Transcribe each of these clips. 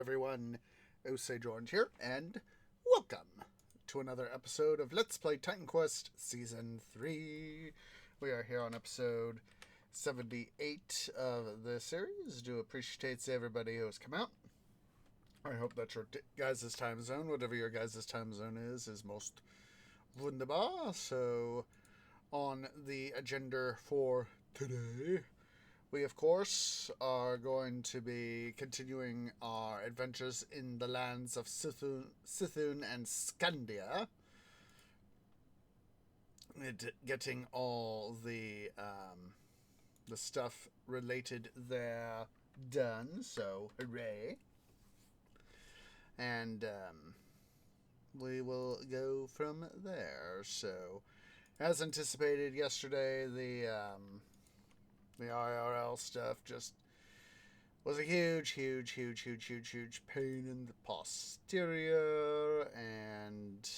Everyone, Osage Orange here, and welcome to another episode of Let's Play Titan Quest Season 3. We are here on episode 78 of the series. Do appreciate everybody who has come out. I hope that your guys' time zone, whatever your guys' time zone is most wunderbar. So, on the agenda for today, we, of course, are going to be continuing our adventures in the lands of Sithun and Scandia. Getting all the stuff related there done, so hooray. And we will go from there. So, as anticipated yesterday, the IRL stuff just was a huge pain in the posterior, and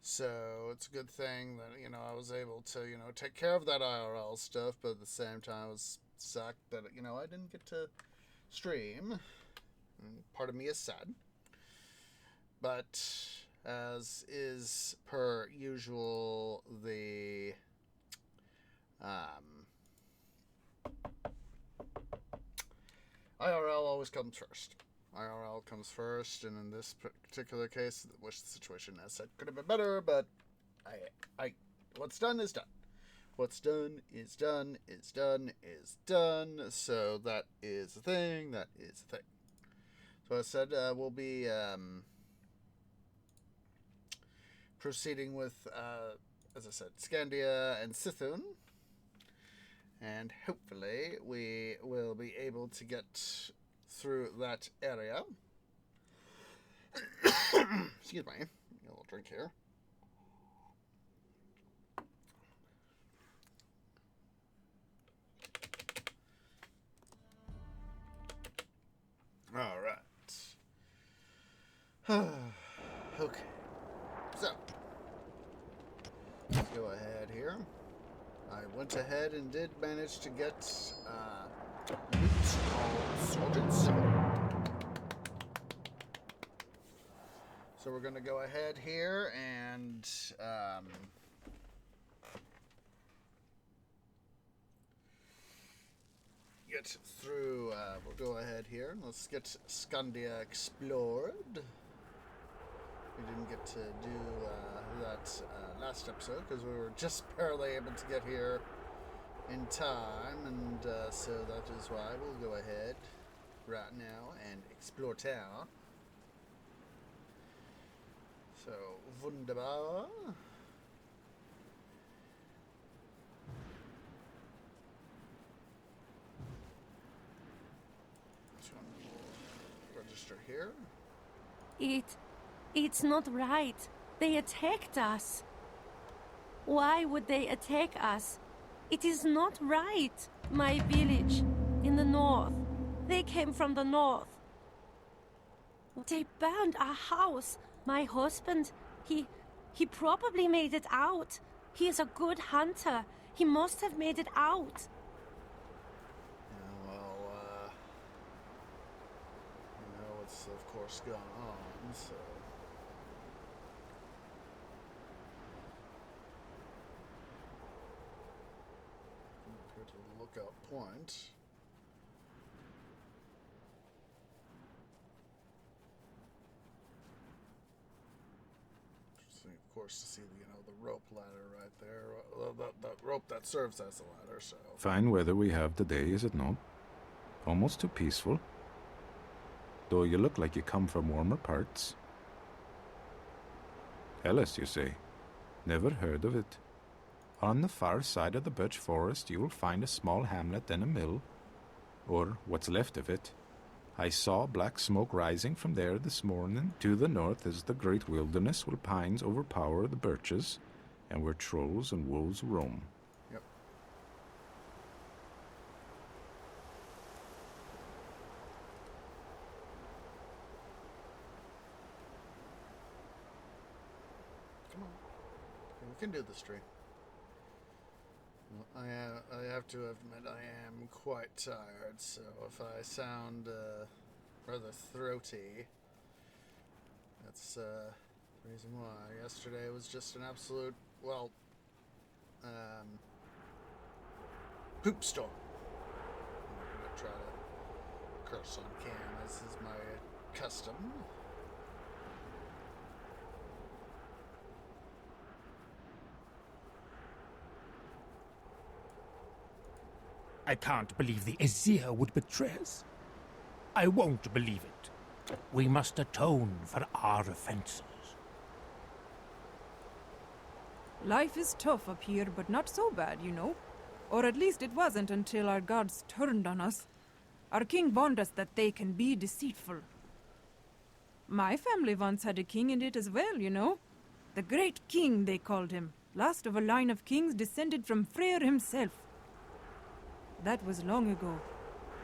so it's a good thing that, I was able to, take care of that IRL stuff, but at the same time I was sucked that, I didn't get to stream. And part of me is sad. But as is per usual, the IRL always comes first. IRL comes first, and in this particular case, I wish the situation, as said, could have been better, but what's done is done. What's done is done is done is done. So that is the thing. That is the thing. So I said we'll be proceeding with, as I said, Scandia and Sithun. And hopefully we will be able to get through that area. Excuse me. A little drink here. All right. Okay. So, let's go ahead here. I went ahead and did manage to get loot all sorted. So we're going to go ahead here and get through. We'll go ahead here and let's get Scandia explored. We didn't get to do that last episode because we were just barely able to get here in time, and so that is why we'll go ahead right now and explore town. So, wunderbar. So, we'll register here. It's not right. They attacked us. Why would they attack us? It is not right. My village in the north. They came from the north. They burned our house. My husband, he probably made it out. He is a good hunter. He must have made it out. Yeah, well, what's of course gone on, so... to the lookout point. Interesting, of course, to see the rope ladder right there. That rope that serves as a ladder. So fine weather we have today, is it not? Almost too peaceful. Though you look like you come from warmer parts. Ellis, you say? Never heard of it. On the far side of the birch forest you will find a small hamlet and a mill, or what's left of it. I saw black smoke rising from there this morning. To the north is the great wilderness where pines overpower the birches, and where trolls and wolves roam. Yep. Come on. We can do this tree. I have to admit I am quite tired, so if I sound rather throaty, that's the reason why. Yesterday was just an absolute, well, poop storm. I'm going to try to curse on cam, as is my custom. I can't believe the Azir would betray us. I won't believe it. We must atone for our offenses. Life is tough up here, but not so bad, you know. Or at least it wasn't until our gods turned on us. Our king warned us that they can be deceitful. My family once had a king in it as well, you know. The Great King, they called him. Last of a line of kings descended from Freyr himself. That was long ago.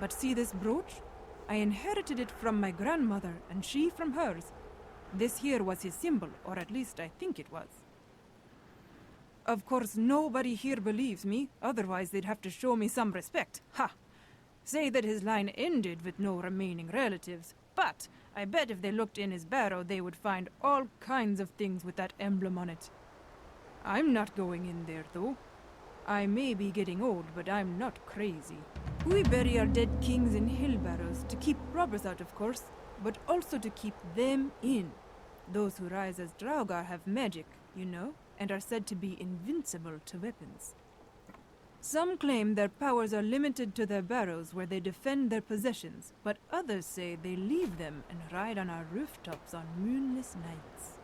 But see this brooch? I inherited it from my grandmother, and she from hers. This here was his symbol, or at least I think it was. Of course, nobody here believes me, otherwise they'd have to show me some respect. Ha! Say that his line ended with no remaining relatives. But I bet if they looked in his barrow, they would find all kinds of things with that emblem on it. I'm not going in there, though. I may be getting old, but I'm not crazy. We bury our dead kings in hill barrows to keep robbers out, of course, but also to keep them in. Those who rise as Dvergr have magic, you know, and are said to be invincible to weapons. Some claim their powers are limited to their barrows where they defend their possessions, but others say they leave them and ride on our rooftops on moonless nights.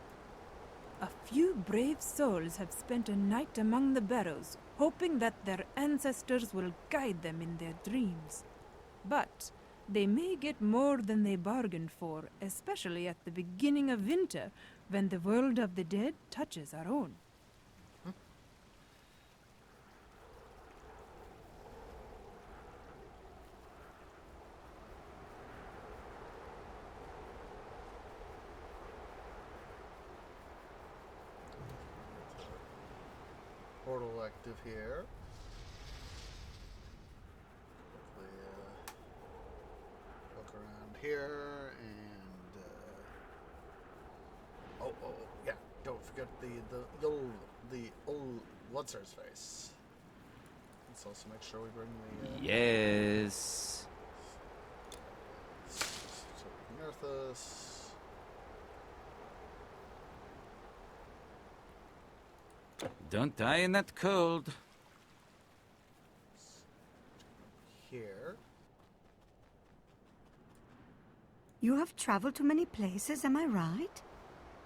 A few brave souls have spent a night among the barrows, hoping that their ancestors will guide them in their dreams. But they may get more than they bargained for, especially at the beginning of winter, when the world of the dead touches our own. Portal active here. Hopefully, look around here and yeah, don't forget the old what's her face. Let's also make sure we bring the Yes. so we can earth this. Don't die in that cold. Here. You have traveled to many places, am I right?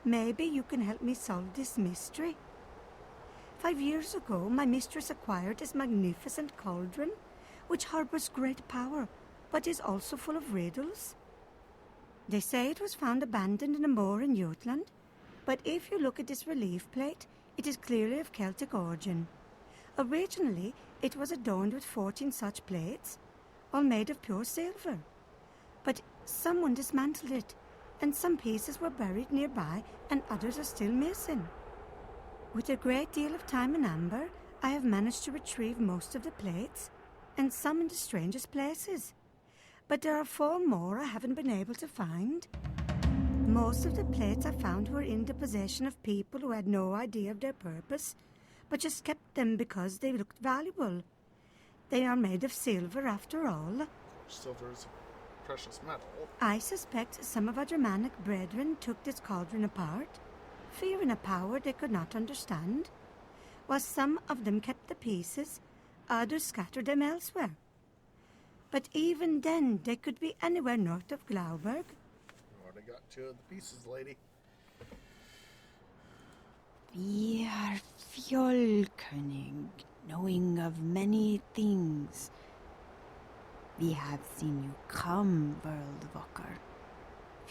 Maybe you can help me solve this mystery. 5 years ago, my mistress acquired this magnificent cauldron, which harbors great power, but is also full of riddles. They say it was found abandoned in a moor in Jutland, but if you look at this relief plate, it is clearly of Celtic origin. Originally, it was adorned with 14 such plates, all made of pure silver. But someone dismantled it, and some pieces were buried nearby, and others are still missing. With a great deal of time and amber, I have managed to retrieve most of the plates, and some in the strangest places. But there are 4 more I haven't been able to find. Most of the plates I found were in the possession of people who had no idea of their purpose, but just kept them because they looked valuable. They are made of silver after all. Silver is a precious metal. I suspect some of our Germanic brethren took this cauldron apart, fearing a power they could not understand. While some of them kept the pieces, others scattered them elsewhere. But even then, they could be anywhere north of Glauberg. I got 2 of the pieces, lady. We are Fjolkönig, knowing of many things. We have seen you come, Dvergr.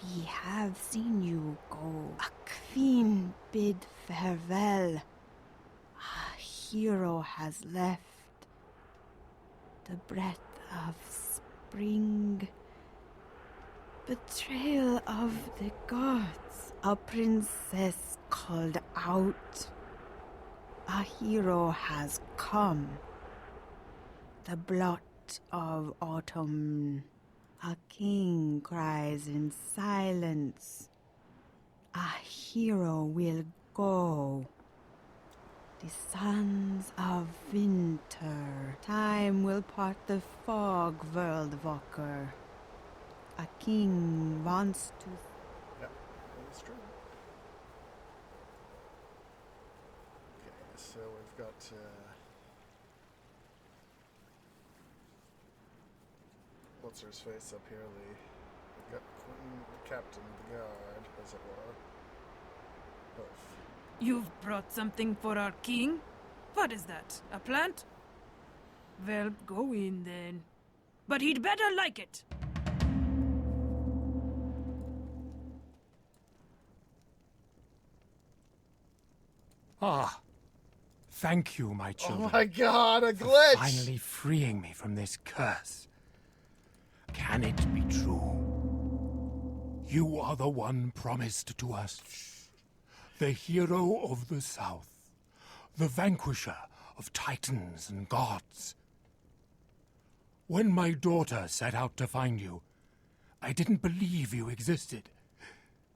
We have seen you go. A queen bid farewell. A hero has left. The breath of spring. Betrayal of the gods. A princess called out. A hero has come. the blot of autumn. A king cries in silence. A hero will go. The sons of winter. Time will part the fog, Dvergr. A king wants to... Yep, that's true. Okay, so we've got... what's her face up here? The queen, the captain of the guard, as it were. Both. You've brought something for our king? What is that? A plant? Well, go in then. But he'd better like it. Ah, thank you, my children. Oh my god, a for glitch! finally freeing me from this curse. Can it be true? You are the one promised to us. The hero of the South. The vanquisher of titans and gods. When my daughter set out to find you, I didn't believe you existed.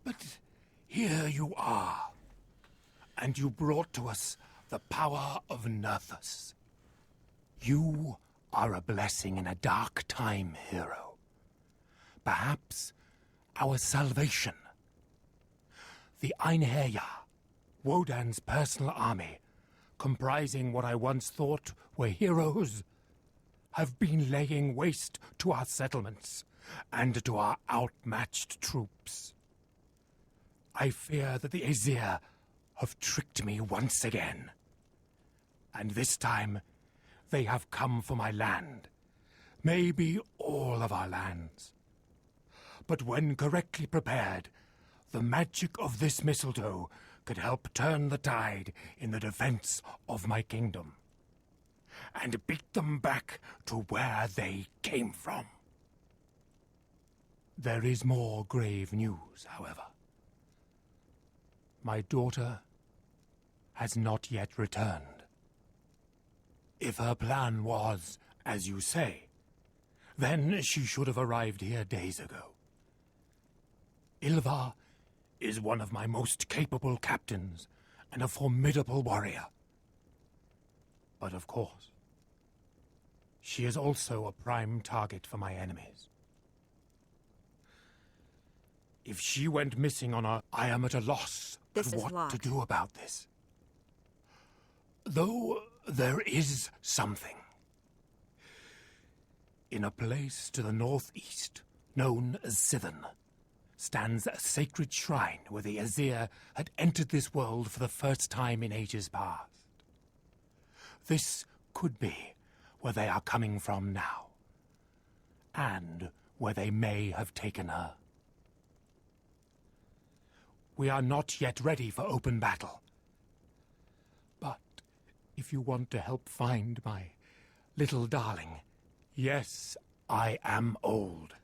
But here you are. And you brought to us the power of Nerthus. You are a blessing in a dark time, hero. Perhaps our salvation. The Einherjar, Wodan's personal army, comprising what I once thought were heroes, have been laying waste to our settlements and to our outmatched troops. I fear that the Aesir have tricked me once again. And this time, they have come for my land. Maybe all of our lands. But when correctly prepared, the magic of this mistletoe could help turn the tide in the defense of my kingdom. And beat them back to where they came from. There is more grave news, however. My daughter has not yet returned. If her plan was, as you say, then she should have arrived here days ago. Ylva is one of my most capable captains and a formidable warrior. But of course, she is also a prime target for my enemies. If she went missing on her, I am at a loss This is what to do about this. Though there is something. In a place to the northeast, known as Sithun, stands a sacred shrine where the Aesir had entered this world for the first time in ages past. This could be where they are coming from now, and where they may have taken her. We are not yet ready for open battle. But if you want to help find my little darling, yes, I am old.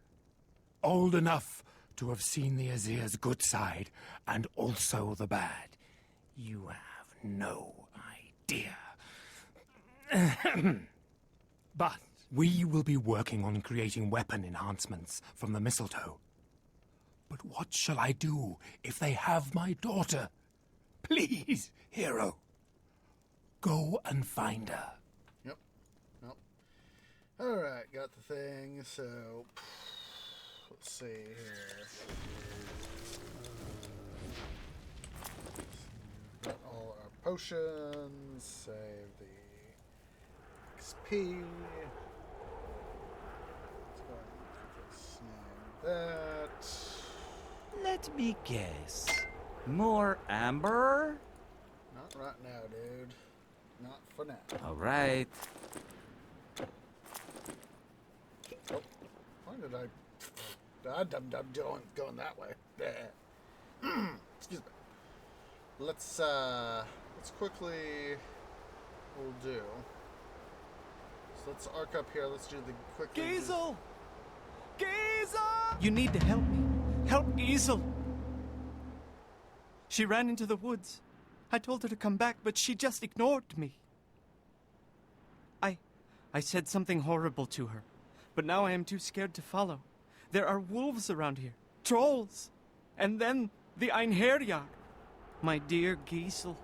Old enough to have seen the Aesir's good side, and also the bad. You have no idea. But we will be working on creating weapon enhancements from the mistletoe. But what shall I do if they have my daughter? Please, hero, go and find her. Yep. Alright, got the thing, so... Let's see here. Got all our potions, save the XP. Let's go ahead and snag that. Let me guess. More amber? Not right now, dude. Not for now. All right. Oh, why did I... I'm going that way. Excuse me. Let's quickly... We'll do. So let's arc up here. Let's do the quick... Giesel! Giesel! You need to help me. Help Giesel! She ran into the woods. I told her to come back, but she just ignored me. I said something horrible to her, but now I am too scared to follow. There are wolves around here, trolls, and then the Einherjar. My dear Giesel.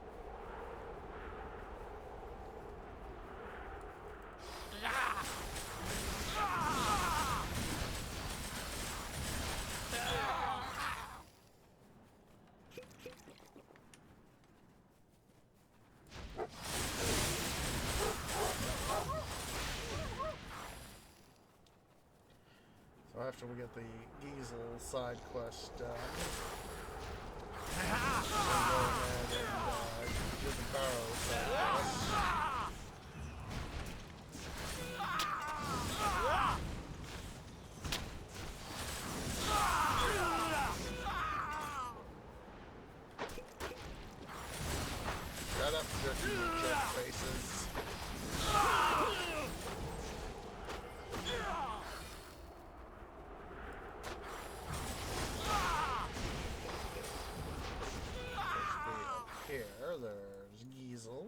So after we get the Giesel side quest done, we'll go ahead and do the Barrow side quest. Shut up, jerk faces. Here, there's Giesel.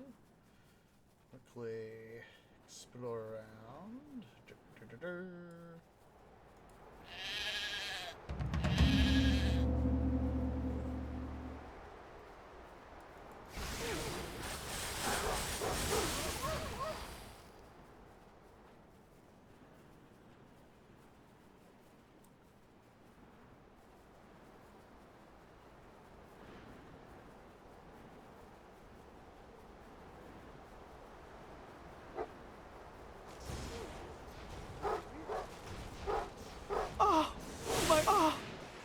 Quickly explore around.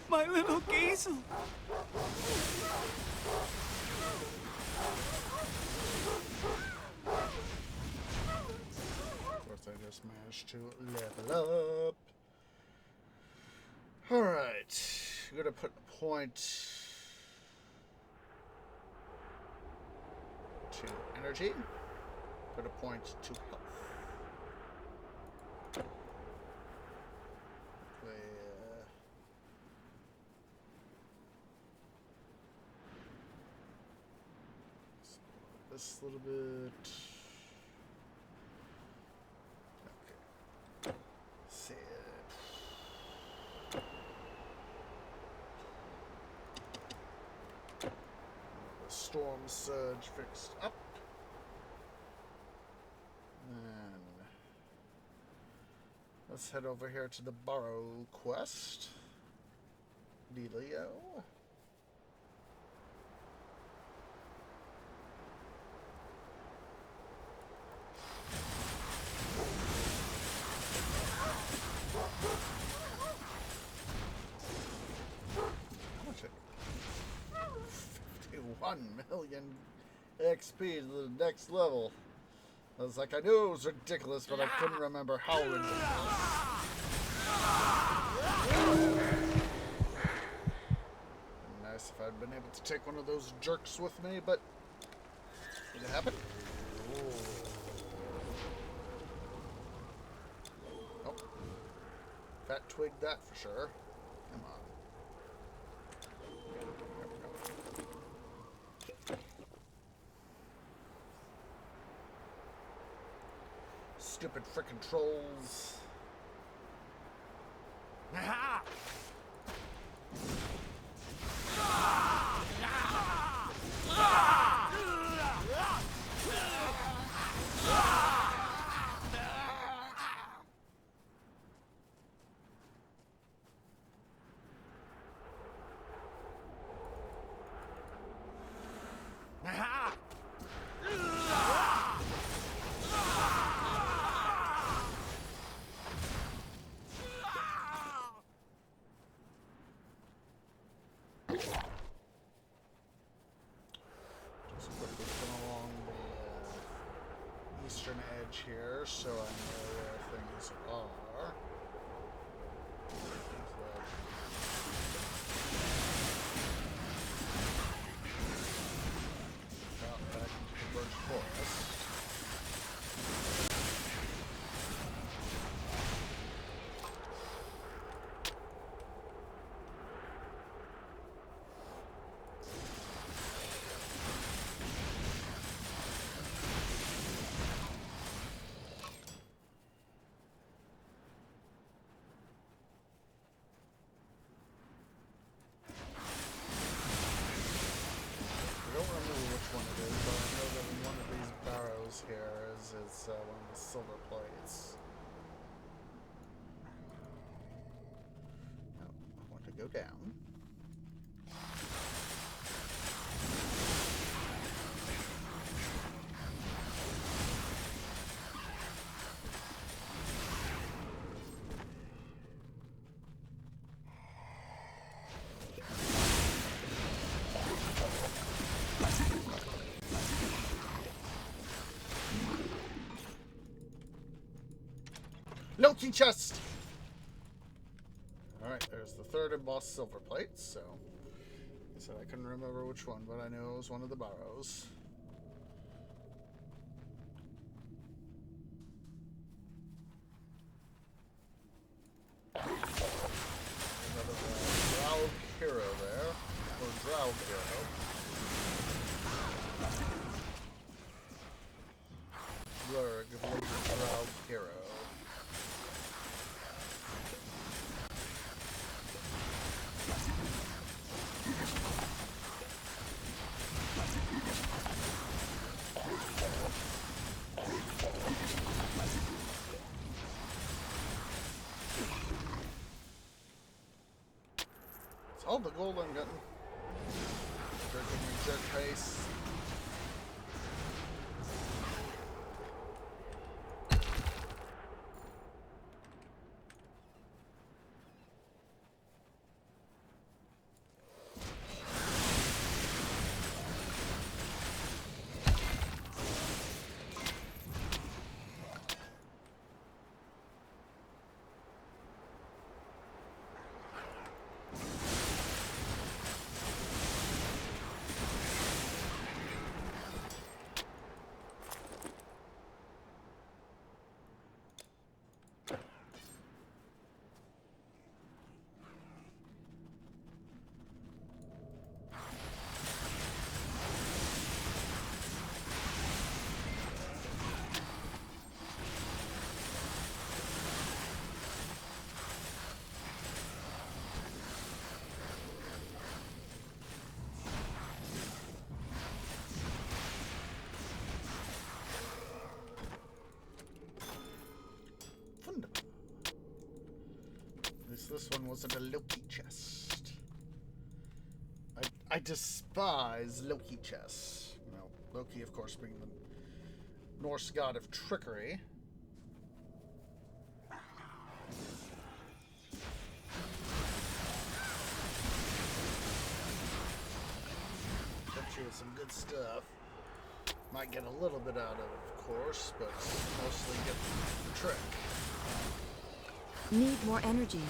My little Giesel. Of course, I just managed to level up. Alright, I'm gonna put a point to energy, put a point to health. This little bit. Okay. Save. The storm surge fixed up. And let's head over here to the Barrow quest. Delio. How much? 51 million XP to the next level. I was like, I knew it was ridiculous, but I couldn't remember how ridiculous. Nice if I'd been able to take one of those jerks with me, but did it happen? Oh. Fat twig that for sure. Come on. Stupid frickin' trolls. Eastern edge here, so I know where things are. Out back into the birch forest. go down. Loki chest! Alright, there's the third embossed silver plate, so I said I couldn't remember which one, but I knew it was one of the barrows. Another Drow hero there, or Drow hero. Dvergr, Drow hero. All the gold I'm getting. Drinking jet pace. This one wasn't a Loki chest. I despise Loki chests. Well, Loki, of course, being the Norse god of trickery. Hit you with some good stuff. Might get a little bit out of it, of course, but mostly get the trick. Need more energy.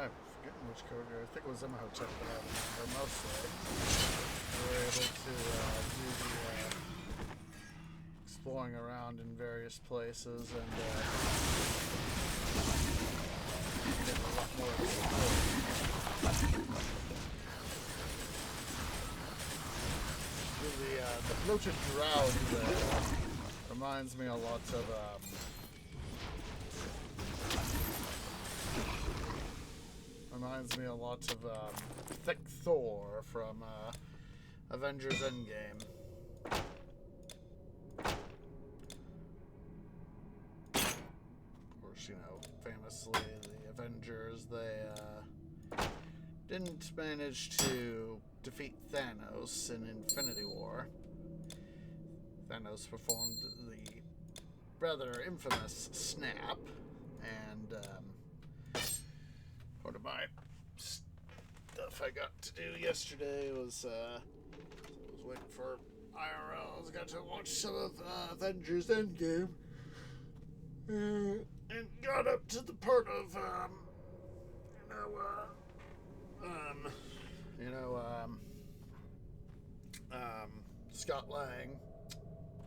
I'm forgetting which character. I think it was Imhotep that I remember mostly. We were able to do the exploring around in various places and get a lot more explored. The bloated drow there reminds me a lot of Thick Thor from Avengers Endgame. Of course, you know, famously the Avengers, they didn't manage to defeat Thanos in Infinity War. Thanos performed the rather infamous snap, and part of my stuff I got to do yesterday was waiting for IRL. I got to watch some of Avengers Endgame, and got up to the part of Scott Lang,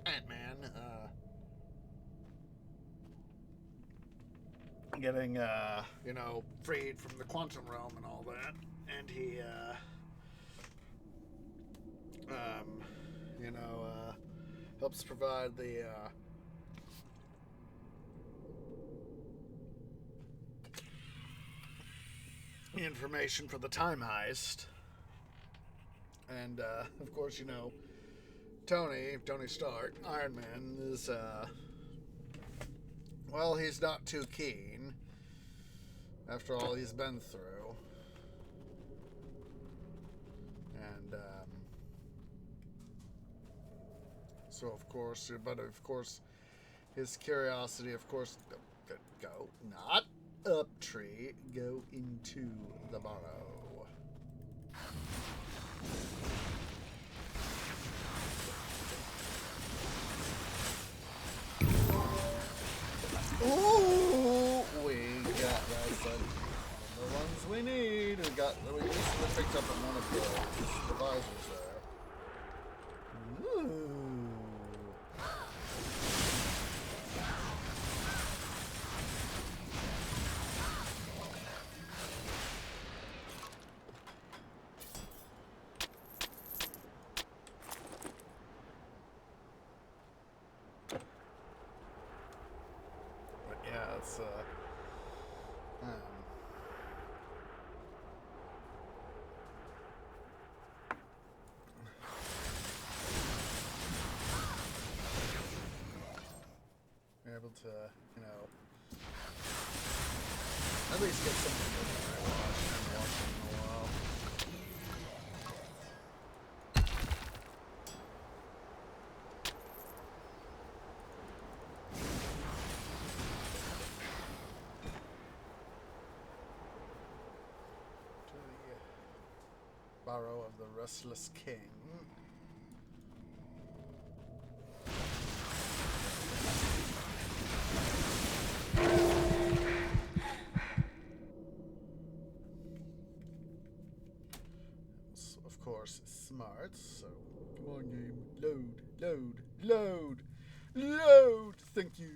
Ant-Man, getting, freed from the quantum realm and all that. And he, helps provide the, information for the time heist. And, of course, you know, Tony Stark, Iron Man, is, well, he's not too keen after all he's been through. And, so, of course, his curiosity, of course, go, not up tree, go into the burrow. Ooh, we got the ones we need. We recently picked up one of the supervisors there. Ooh. Able to, you know, at least get something good that I haven't watched in a while. To the Barrow of the Restless King. Of course, smart, so come on, game. Load! Thank you.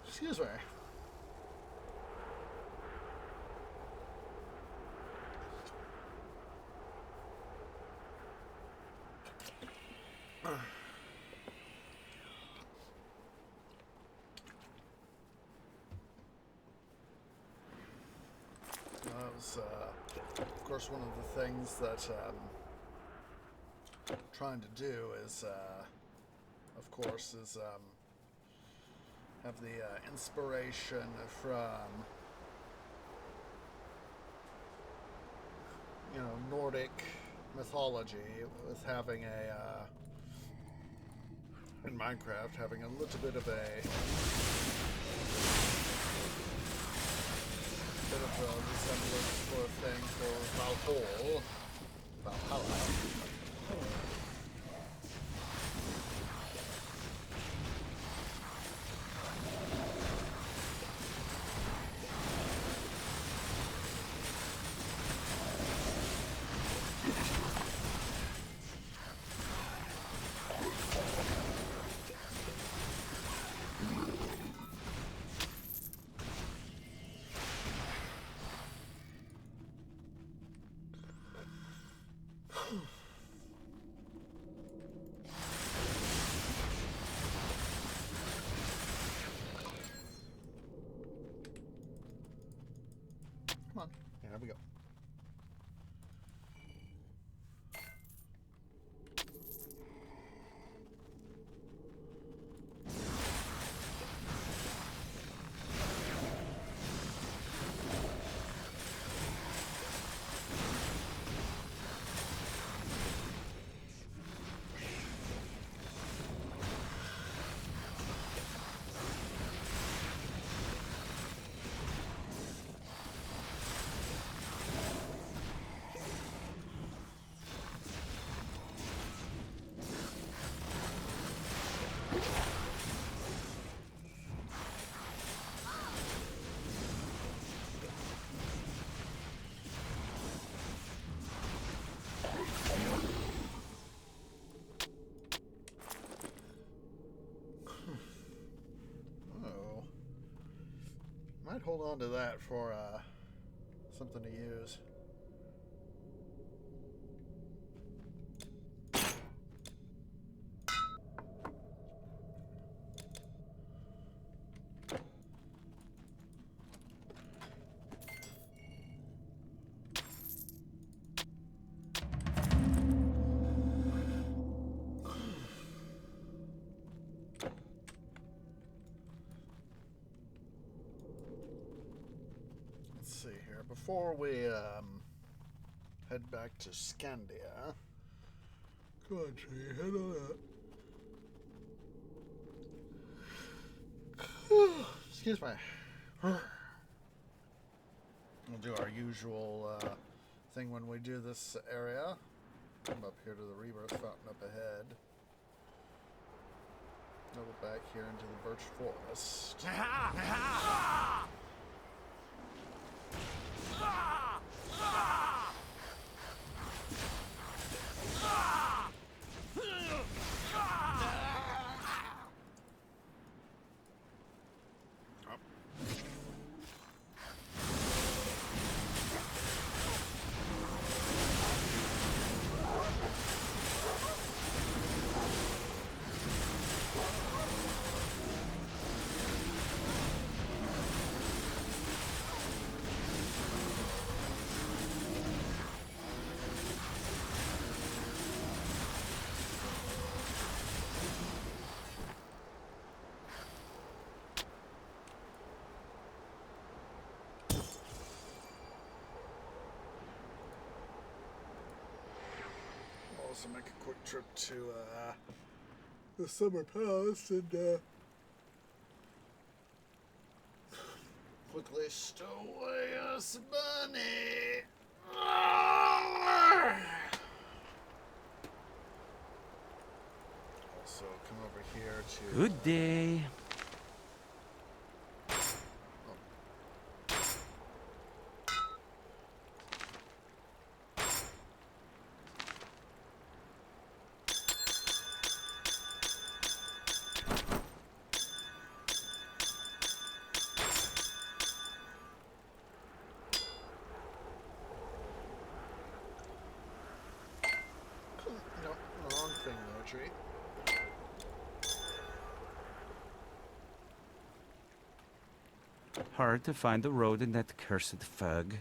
Excuse me. That was, of course, one of the things that I'm trying to do is, of course, is have the inspiration from, you know, Nordic mythology, with having a, in Minecraft, having a little bit of a resemblance for a thing for Valhalla. Might hold on to that for something to use. Before we head back to Scandia, country, head on up. Excuse me. We'll do our usual thing when we do this area. Come up here to the rebirth fountain up ahead. Double back here into the birch forest. Also make a quick trip to the Summer Palace and quickly stow away us money. Also come over here to Good day. wrong thing there, tree. Hard to find the road in that cursed fog.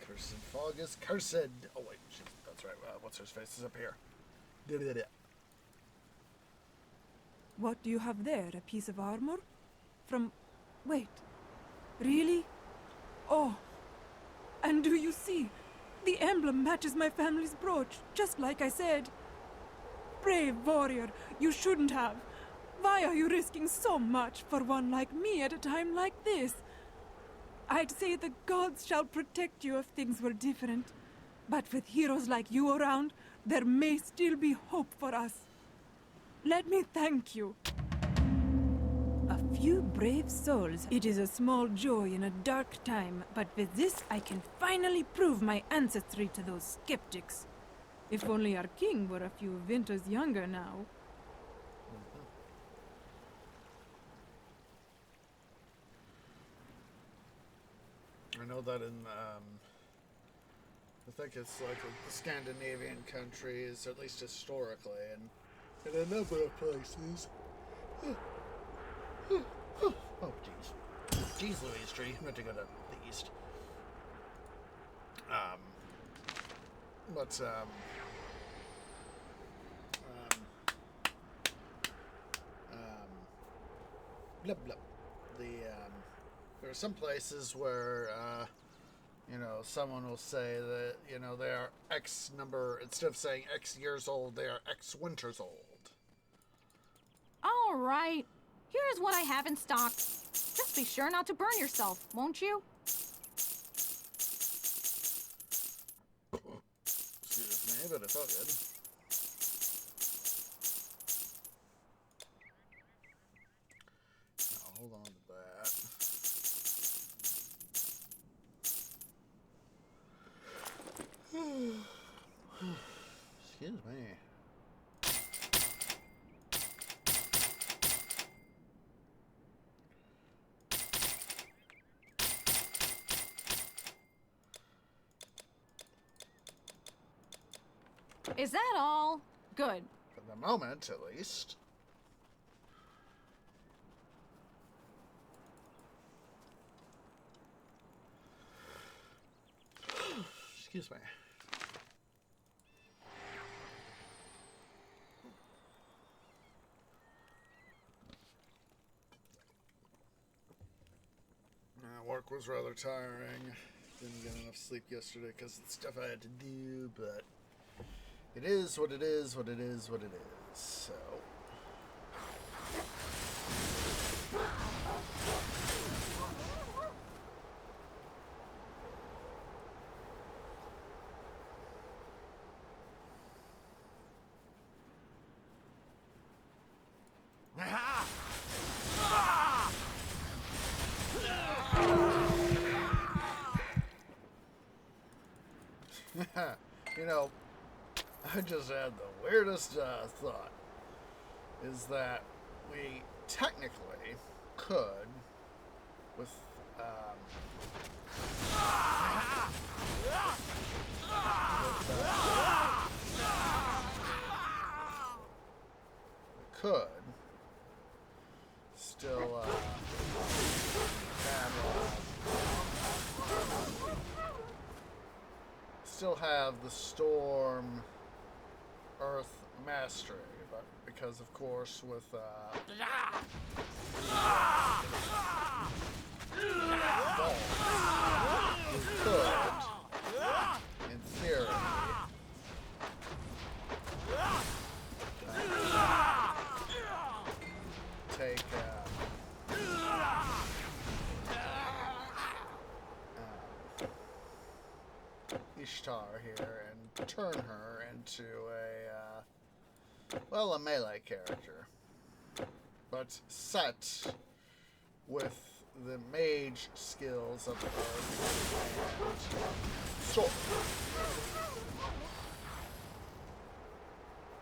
Cursed fog is cursed. Oh wait, that's right. What's her face is up here. What do you have there? A piece of armor? From... wait. Really? Oh. And do you see? The emblem matches my family's brooch, just like I said. Brave warrior, you shouldn't have. Why are you risking so much for one like me at a time like this? I'd say the gods shall protect you if things were different. But with heroes like you around, there may still be hope for us. Let me thank you. A few brave souls. It is a small joy in a dark time, but with this I can finally prove my ancestry to those skeptics. If only our king were a few winters younger now. I know that in, I think it's like the Scandinavian countries, at least historically, and in a number of places. Oh, jeez. Jeez Louise Tree. I'm going to go to the east. Blah, blah. There are some places where, someone will say that, they are X number, instead of saying X years old, they are X winters old. All right. Here's what I have in stock. Just be sure not to burn yourself, won't you? Excuse me, but it felt good. Now, hold on to that. Excuse me. Is that all? Good. For the moment, at least. Excuse me. Work was rather tiring. Didn't get enough sleep yesterday because of the stuff I had to do, but it is what it is, what it is, what it is. So. You know, I just had the weirdest thought, is that we technically could, with, we could still have the Storm Earth Mastery, but because of course with we could, in theory, take Ishtar here and turn her into a melee character, but set with the mage skills of Earth and Sword.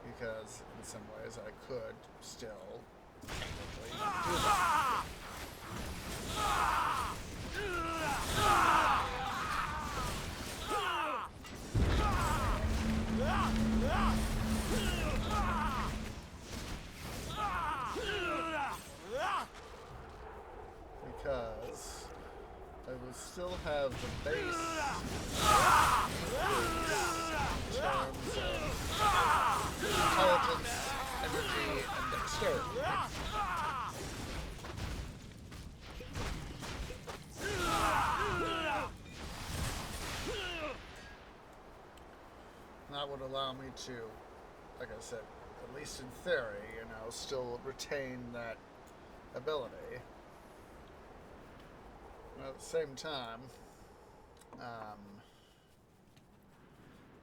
Because in some ways I could still technically do that. Because I will still have the base in terms of intelligence, energy, and dexterity. And that would allow me to, like I said, at least in theory, still retain that ability. And at the same time,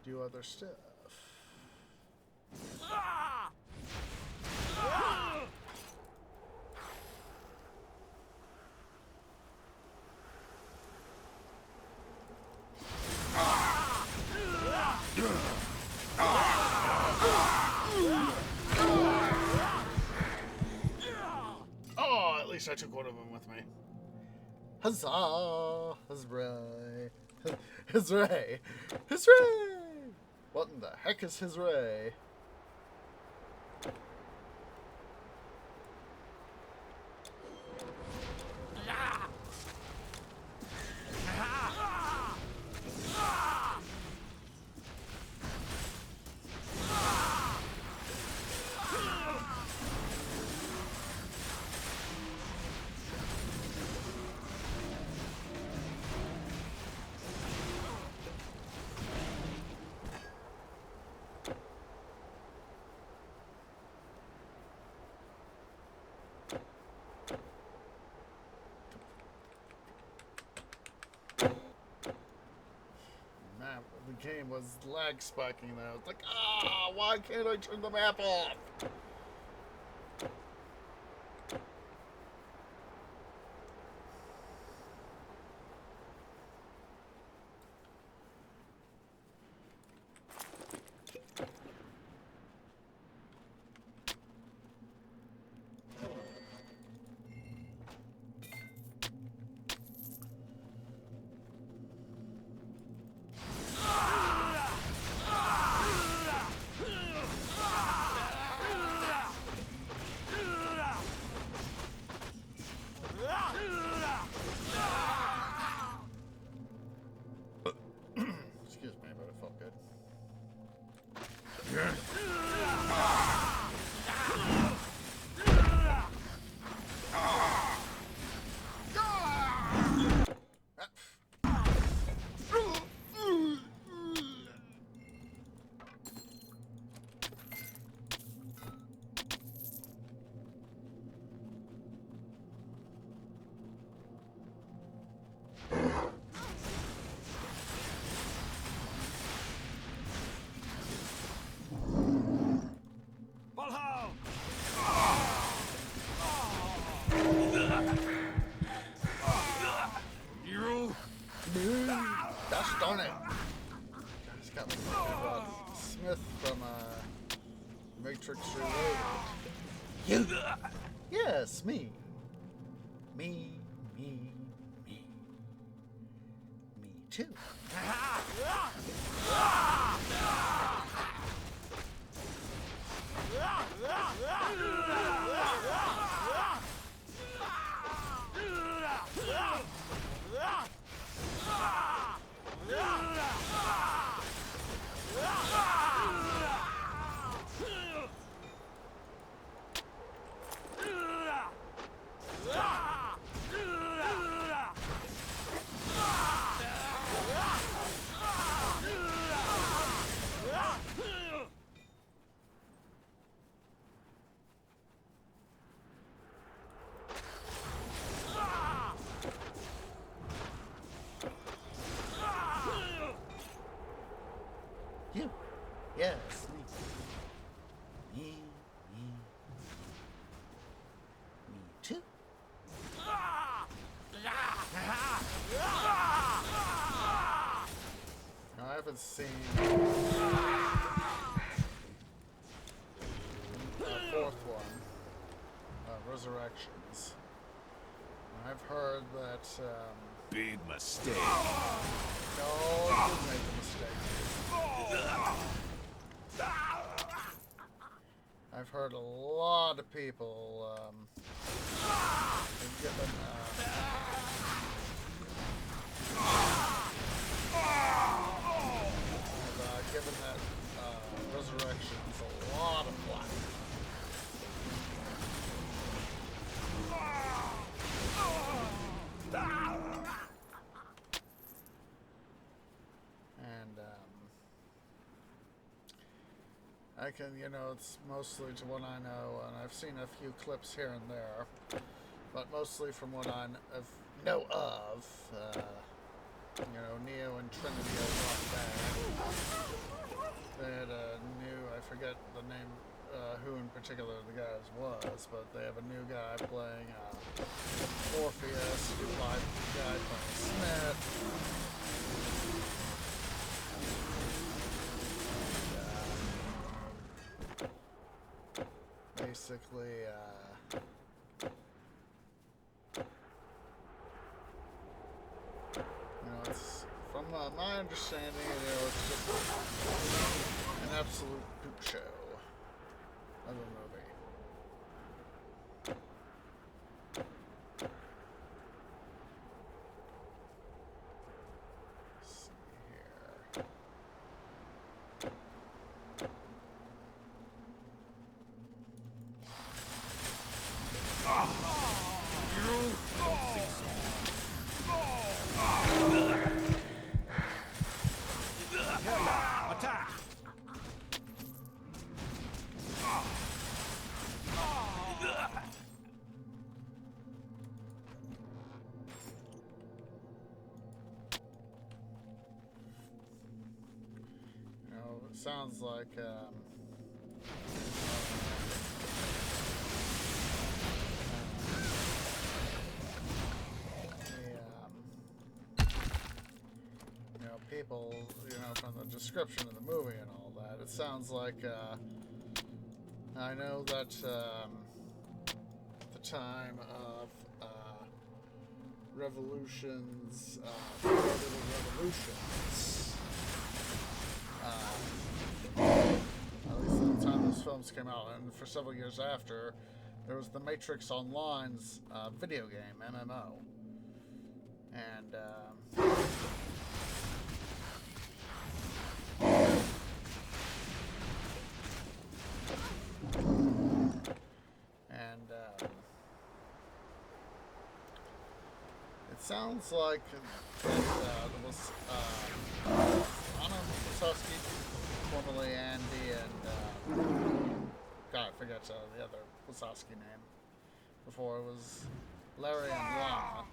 do other stuff. Oh, at least I took one of them with me. Huzzah! Huzzray! Huzzray! Huzzray! What in the heck is Huzzray? The game was lag spiking though. It's like, why can't I turn the map off? Gosh darn it! I just got me thinking about Smith from Matrix Reloaded. You! Yes, me. Me too. You. Yes, me. Me too. Now, I haven't seen the fourth one, Resurrections. I've heard that, Big mistake. no, you didn't make a mistake. I've heard a lot of people, have given, given that, Resurrections a lot of flack. And, I can, it's mostly to what I know, and I've seen a few clips here and there, but mostly from what I know of, Neo and Trinity are not bad. They had a new, I forget the name, who in particular the guys was, but they have a new guy playing Morpheus, a new live guy playing Smith. Basically, it's from my understanding, it's just an absolute poop show of a movie. Let's see here. Attack! It sounds like, people, from the description of the movie and all that, it sounds like, I know that, at the time of, revolutions, at least at the time those films came out, and for several years after, there was the Matrix Online's, video game, MMO. And, sounds like there was Anna Wasowski, formerly Andy, and God, I forget the other Wasowski name. Before it was Larry and Lana.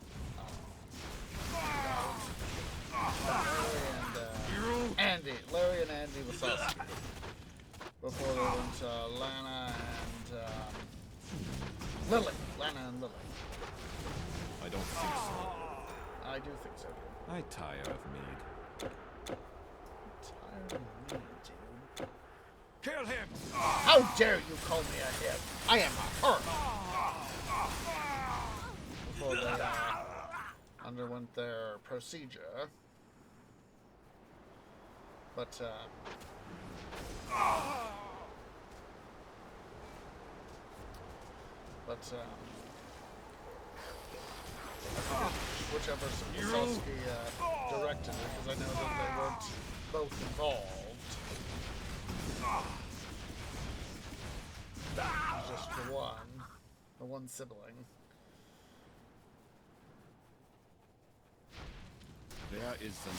Larry and Andy Wasowski. Before they went Lana and Lily. Lana and Lily. I don't think so. I do think so, dude. I tire of Mead. Tired of me, dude. Kill him! How dare you call me a him? I am a her! Before they underwent their procedure. But, whichever Wasowski directed it, because I know that they weren't both involved. Just the one sibling. There is the need.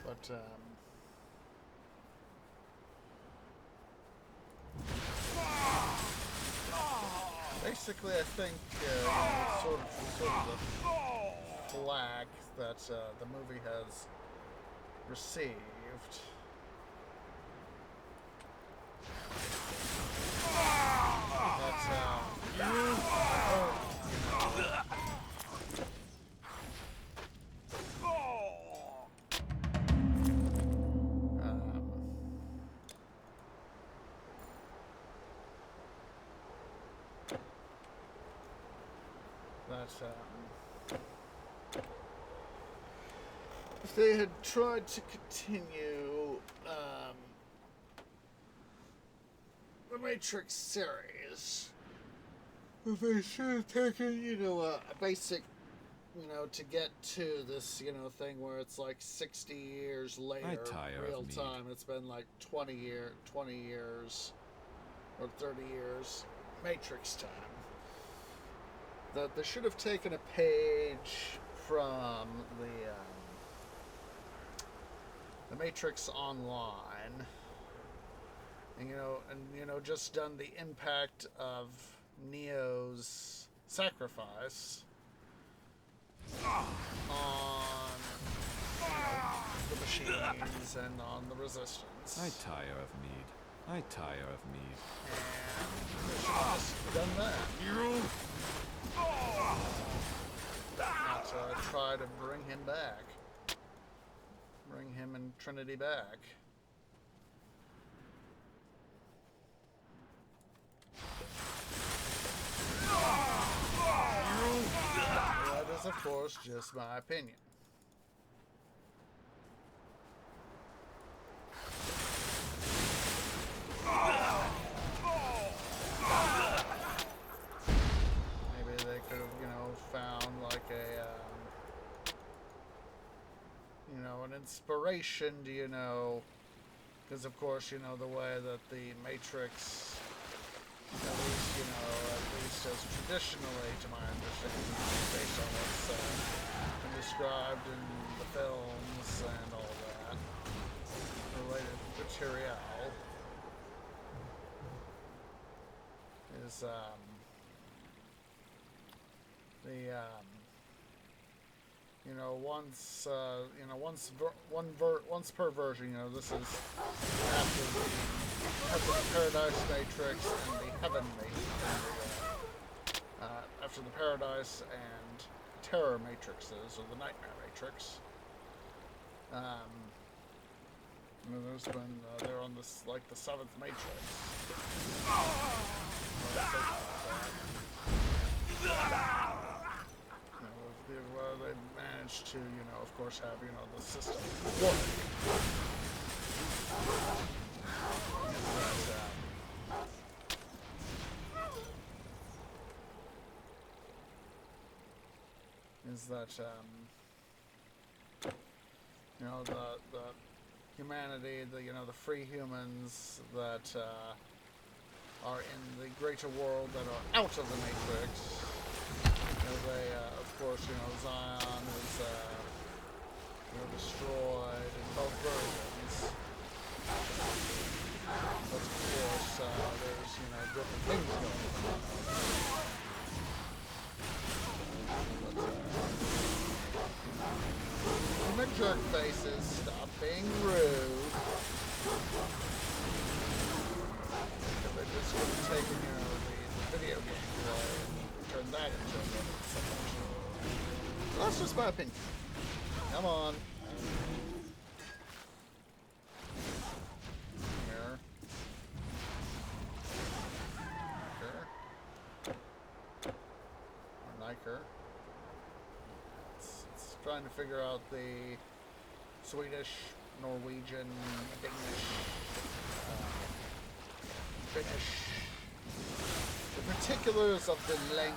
But, basically, I think it's sort of the flag that the movie has received. If they had tried to continue the Matrix series, they should have taken, a basic, to get to this, thing where it's like 60 years later, real time. It's been like 20 years or 30 years, Matrix time. That they should have taken a page from the Matrix Online, and just done the impact of Neo's sacrifice on the machines and on the Resistance. I tire of Mead. I tire of Mead. And they should have just done that. Not try to bring him back. Bring him and Trinity back. That is, of course, just my opinion. Maybe they could have, found like a, an inspiration to, because of course, the way that the Matrix, at least as traditionally, to my understanding, based on what's been described in the films and all that, related material, is, once per version, this is after the Paradise Matrix and the Heaven Matrix, after the Paradise and Terror Matrixes, or the Nightmare Matrix. There's been, they're on this, like, the 7th Matrix. They managed to, of course, have, the system work. Is that, humanity, the free humans that are in the greater world that are out of the Matrix. They, of course, Zion is destroyed in both versions. But of course, there's different things going on. But, jerk faces, stop being rude. They're just going to take, the video game play and turn that into a little something. That's just my opinion. Come on. Here. Or Niker. It's trying to figure out the Swedish, Norwegian, Danish, Finnish, the particulars of the language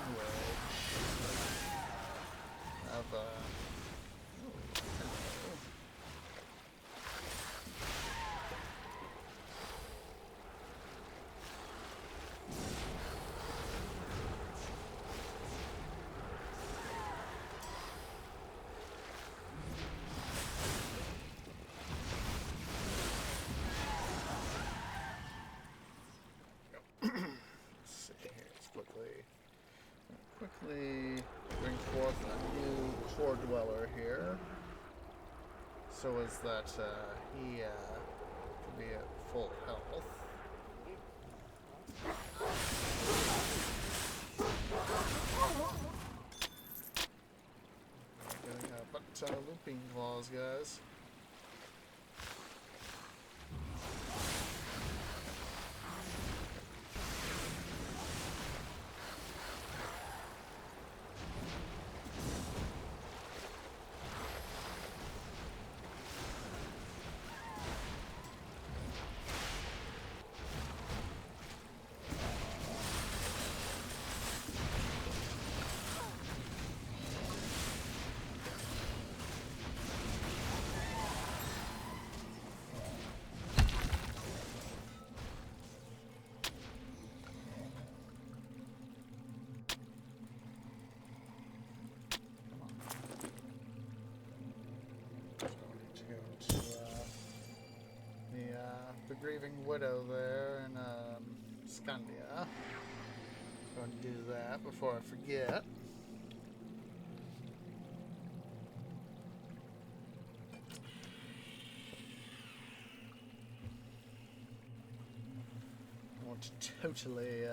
of hello. Quickly bring forth a new core dweller here, so as that he can be at full health. Getting a butt ton of looping claws, guys. The grieving widow there in Scandia. Go and do that before I forget. I want to totally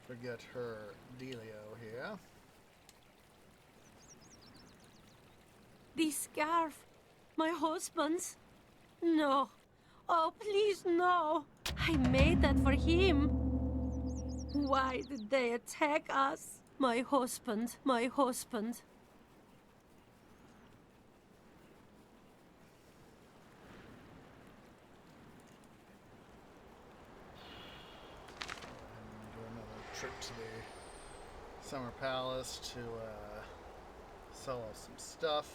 forget her dealio here. The scarf. My husband's. No. Oh, please, no. I made that for him. Why did they attack us? My husband, my husband. Do another trip to the Summer Palace to sell off some stuff.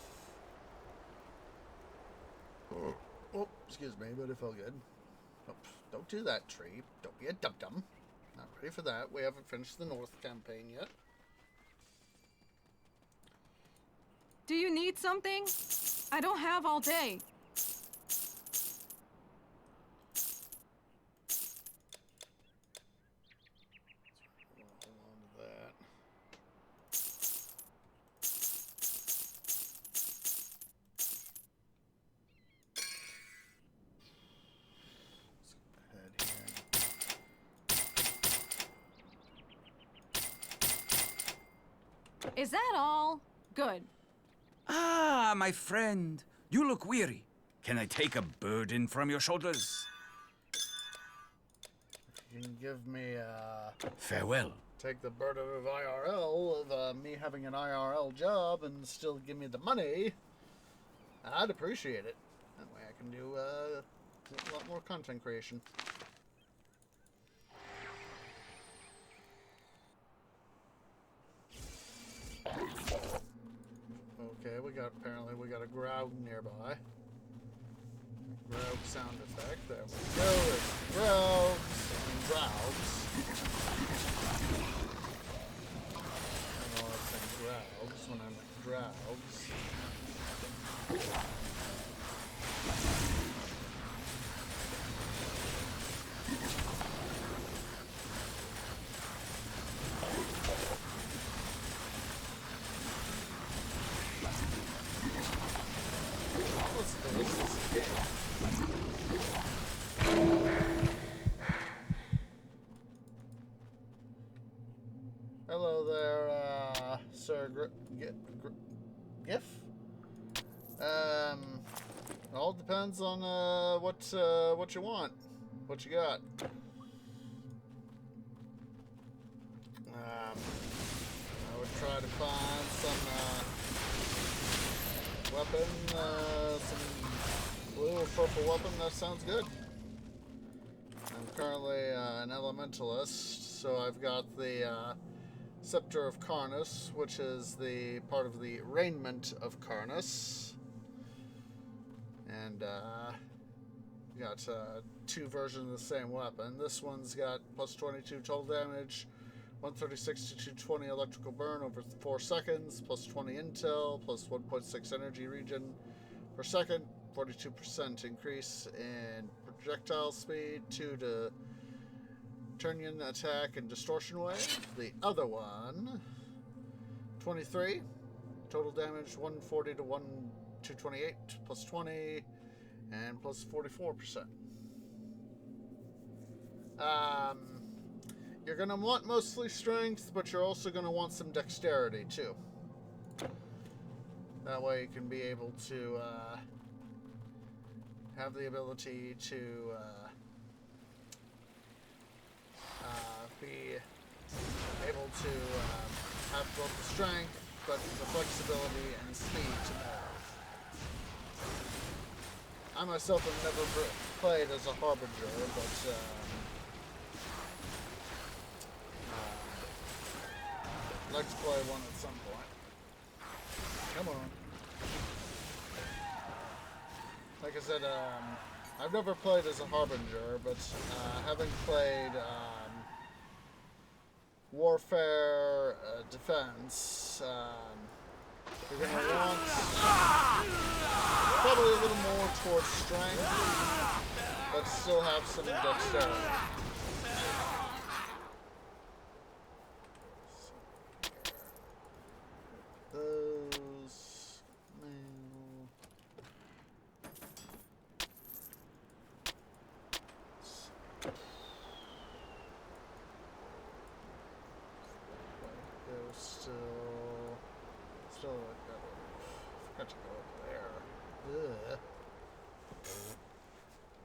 Oh, excuse me, but it felt good. Oh, don't do that, tree. Don't be a dum-dum. Not ready for that. We haven't finished the North campaign yet. Do you need something? I don't have all day. Hold on to that. Let's go ahead here. Is that all? Good. Ah, my friend. You look weary. Can I take a burden from your shoulders? You can give me Farewell. take the burden of IRL of me having an IRL job and still give me the money. I'd appreciate it. That way I can do a lot more content creation. Okay, apparently we got a Groud nearby. Growb sound effect. There we go. There's growbs and growbs. I know I'm saying growbs when I'm growbs. Hello there, Sir Gif? It all depends on, what you want. What you got. I would try to find some, weapon, some blue or purple weapon. That sounds good. I'm currently, an elementalist, so I've got the, Scepter of Karnus, which is the part of the raiment of Karnus. And, got, two versions of the same weapon. This one's got plus 22 total damage, 136 to 220 electrical burn over 4 seconds, plus 20 intel, plus 1.6 energy regen per second, 42% increase in projectile speed, 2 to Turnian attack and distortion wave. The other one, 23 total damage, 140 to 228, plus 20 and plus 44%. You're gonna want mostly strength, but you're also gonna want some dexterity too. That way you can be able to have the ability to be able to have both the strength, but the flexibility and speed to move. I myself have never played as a Harbinger, but I'd like to play one at some point. Come on. Like I said, I've never played as a Harbinger, but having played Warfare, Defense, you're going to want probably a little more towards strength, but still have some dexterity. Those... No. Still like that. Forgot to go up there. Ugh.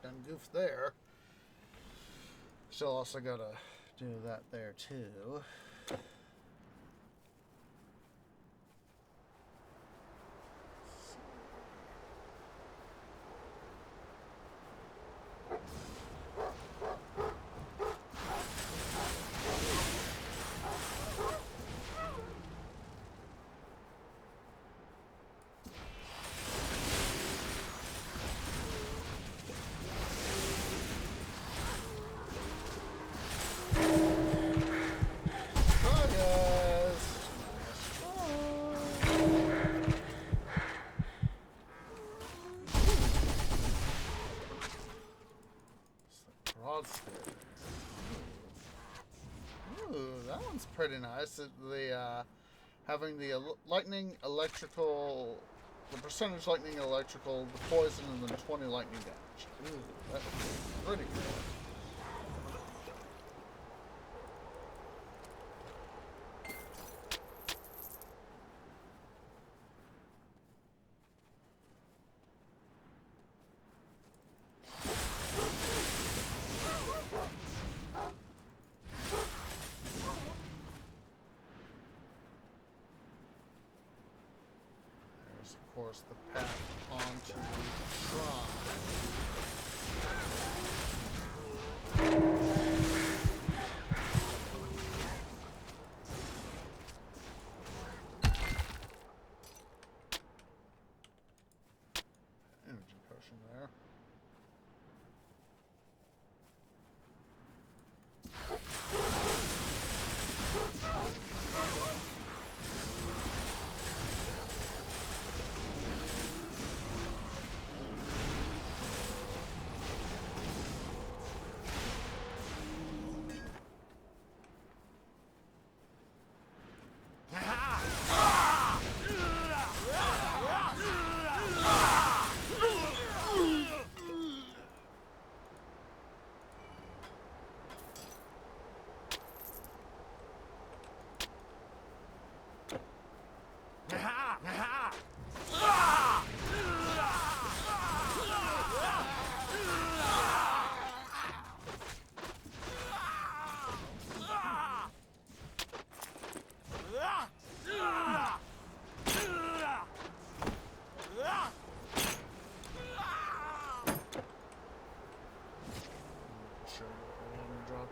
Done goofed there. Still also gotta do that there too. Ooh, that one's pretty nice. The having the lightning, electrical, the percentage lightning, electrical, the poison, and then 20 lightning damage. Ooh, that's pretty good. Of course, the path onto the shrine. Energy potion there.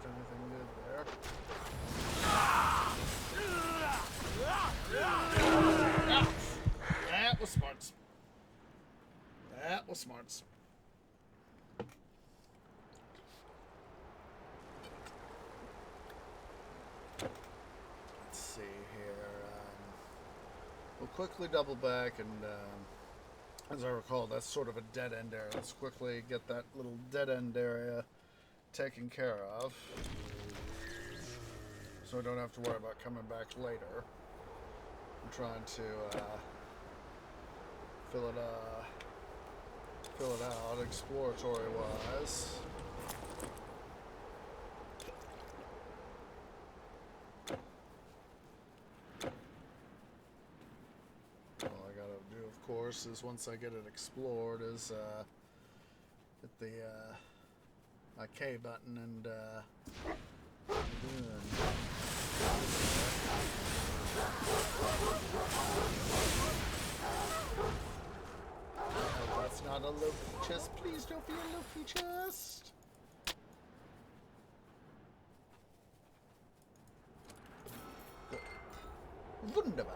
anything good there. That was smarts. That was smarts. Let's see here. We'll quickly double back and, as I recall, that's sort of a dead end area. Let's quickly get that little dead end area taken care of, so I don't have to worry about coming back later. I'm trying to fill it out exploratory wise. All I gotta do, of course, is once I get it explored, is hit the K button and oh, that's not a Loki chest. Please don't be a Loki chest. Good. Wunderbar.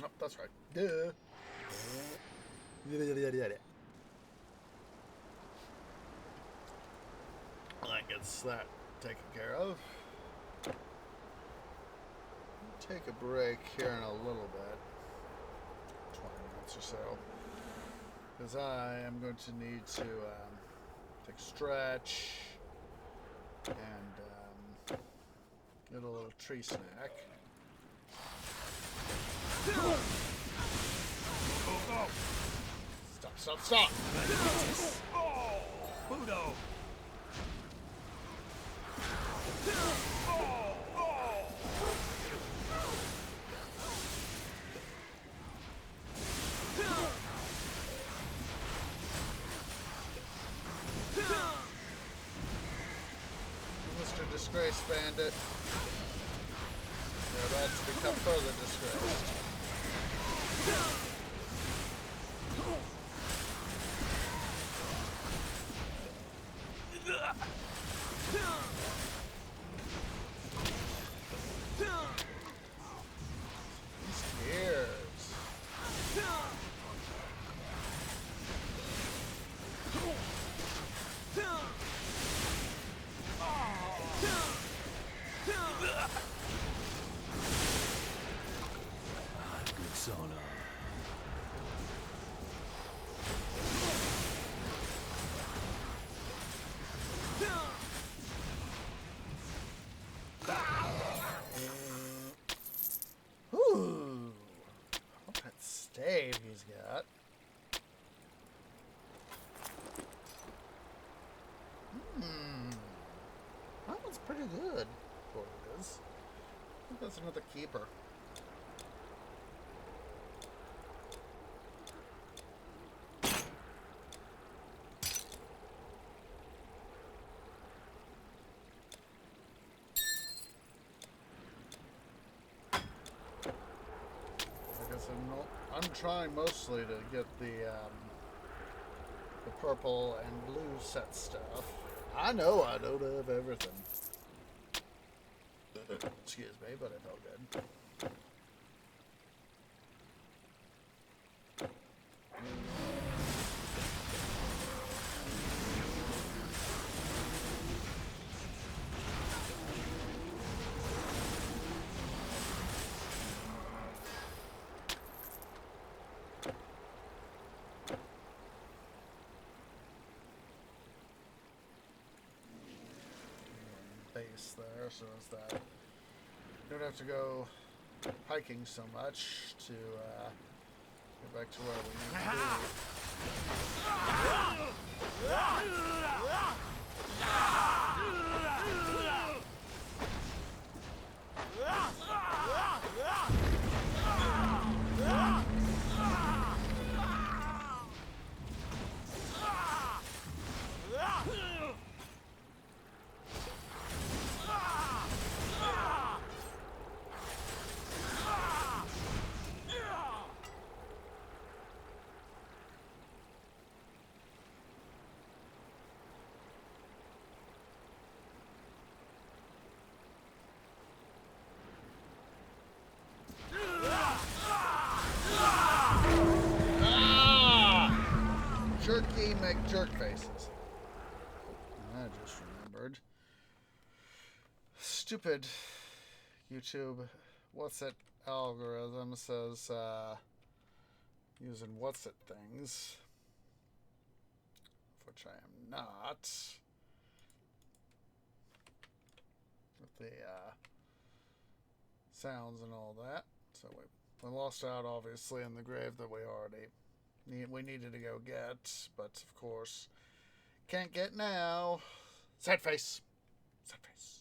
Oh, that's right. Duh. That gets that taken care of. Take a break here in a little bit. 20 minutes or so. Because I am going to need to take a stretch and get a little tree snack. Stop! Budo! Mr. Disgrace Bandit. You're about to become further disgraced. Stave he's got. That one's pretty good. What it is. I think that's another keeper. I'm trying mostly to get the purple and blue set stuff. I know I don't have everything. Excuse me, but it felt good. Base there, so is that you don't have to go hiking so much to get back to where we need to make jerk faces. I just remembered. Stupid YouTube. What's it algorithm says using what's it things, which I am not. With the sounds and all that. So we lost out obviously in the grave that we needed to go get, but of course can't get now. Sad face. Sad face.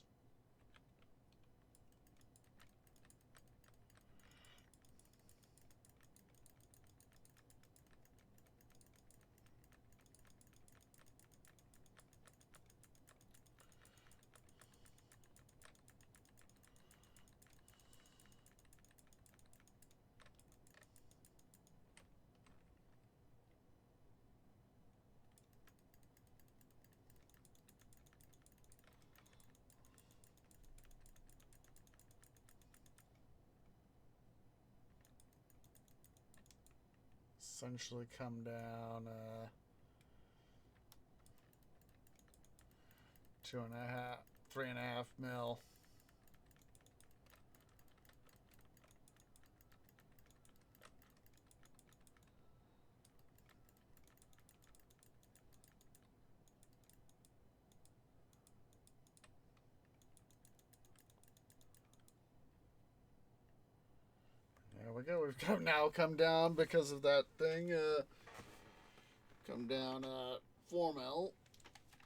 Essentially come down 3.5 mil. There we go. We've come down because of that thing. Come down 4 mil.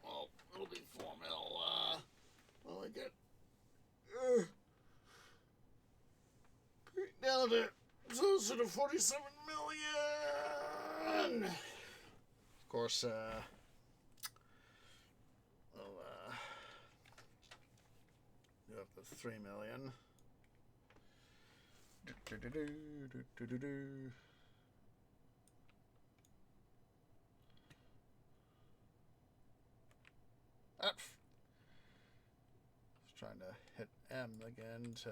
Well, it'll be 4 mil. When we get down to closer to 47 million. Of course, we'll do up to 3 million. I was trying to hit M again to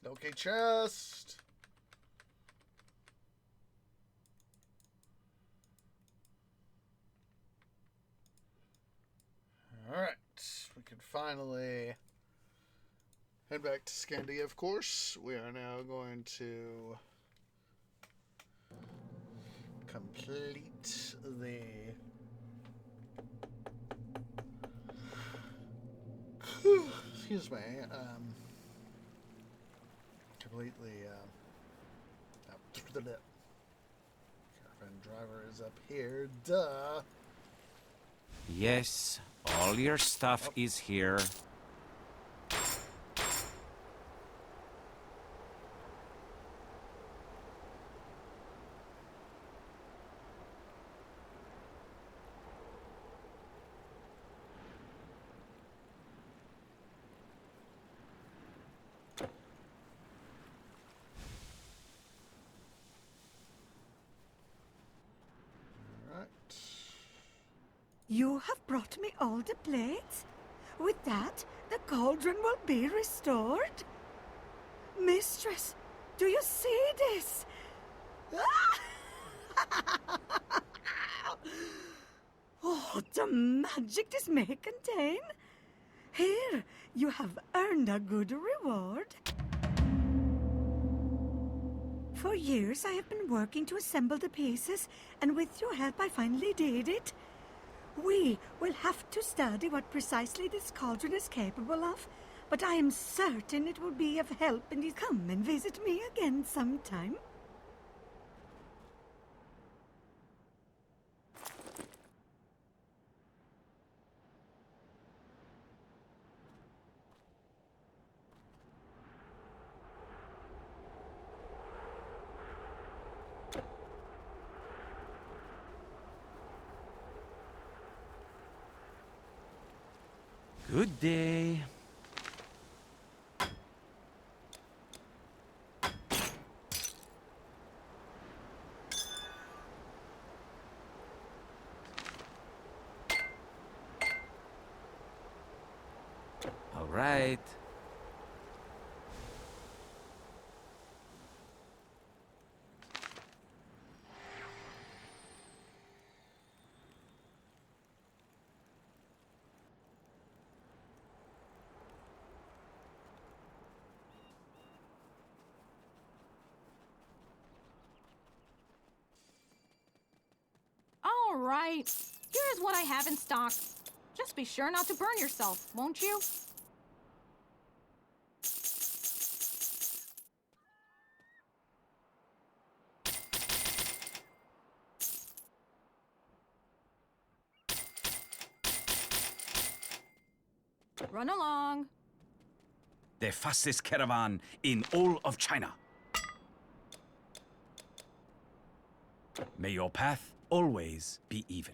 okay, chest. Alright, we can finally head back to Scandia, of course. We are now going to complete the excuse me, completely the caravan driver is up here, duh. Yes, all your stuff is here. You have brought me all the plates. With that, the cauldron will be restored. Mistress, do you see this? Oh, the magic this may contain. Here, you have earned a good reward. For years, I have been working to assemble the pieces, and with your help, I finally did it. We will have to study what precisely this cauldron is capable of, but I am certain it will be of help and you come and visit me again sometime. Good day. All right. All right. Here's what I have in stock. Just be sure not to burn yourself, won't you? Run along. The fastest caravan in all of China. May your path always be even.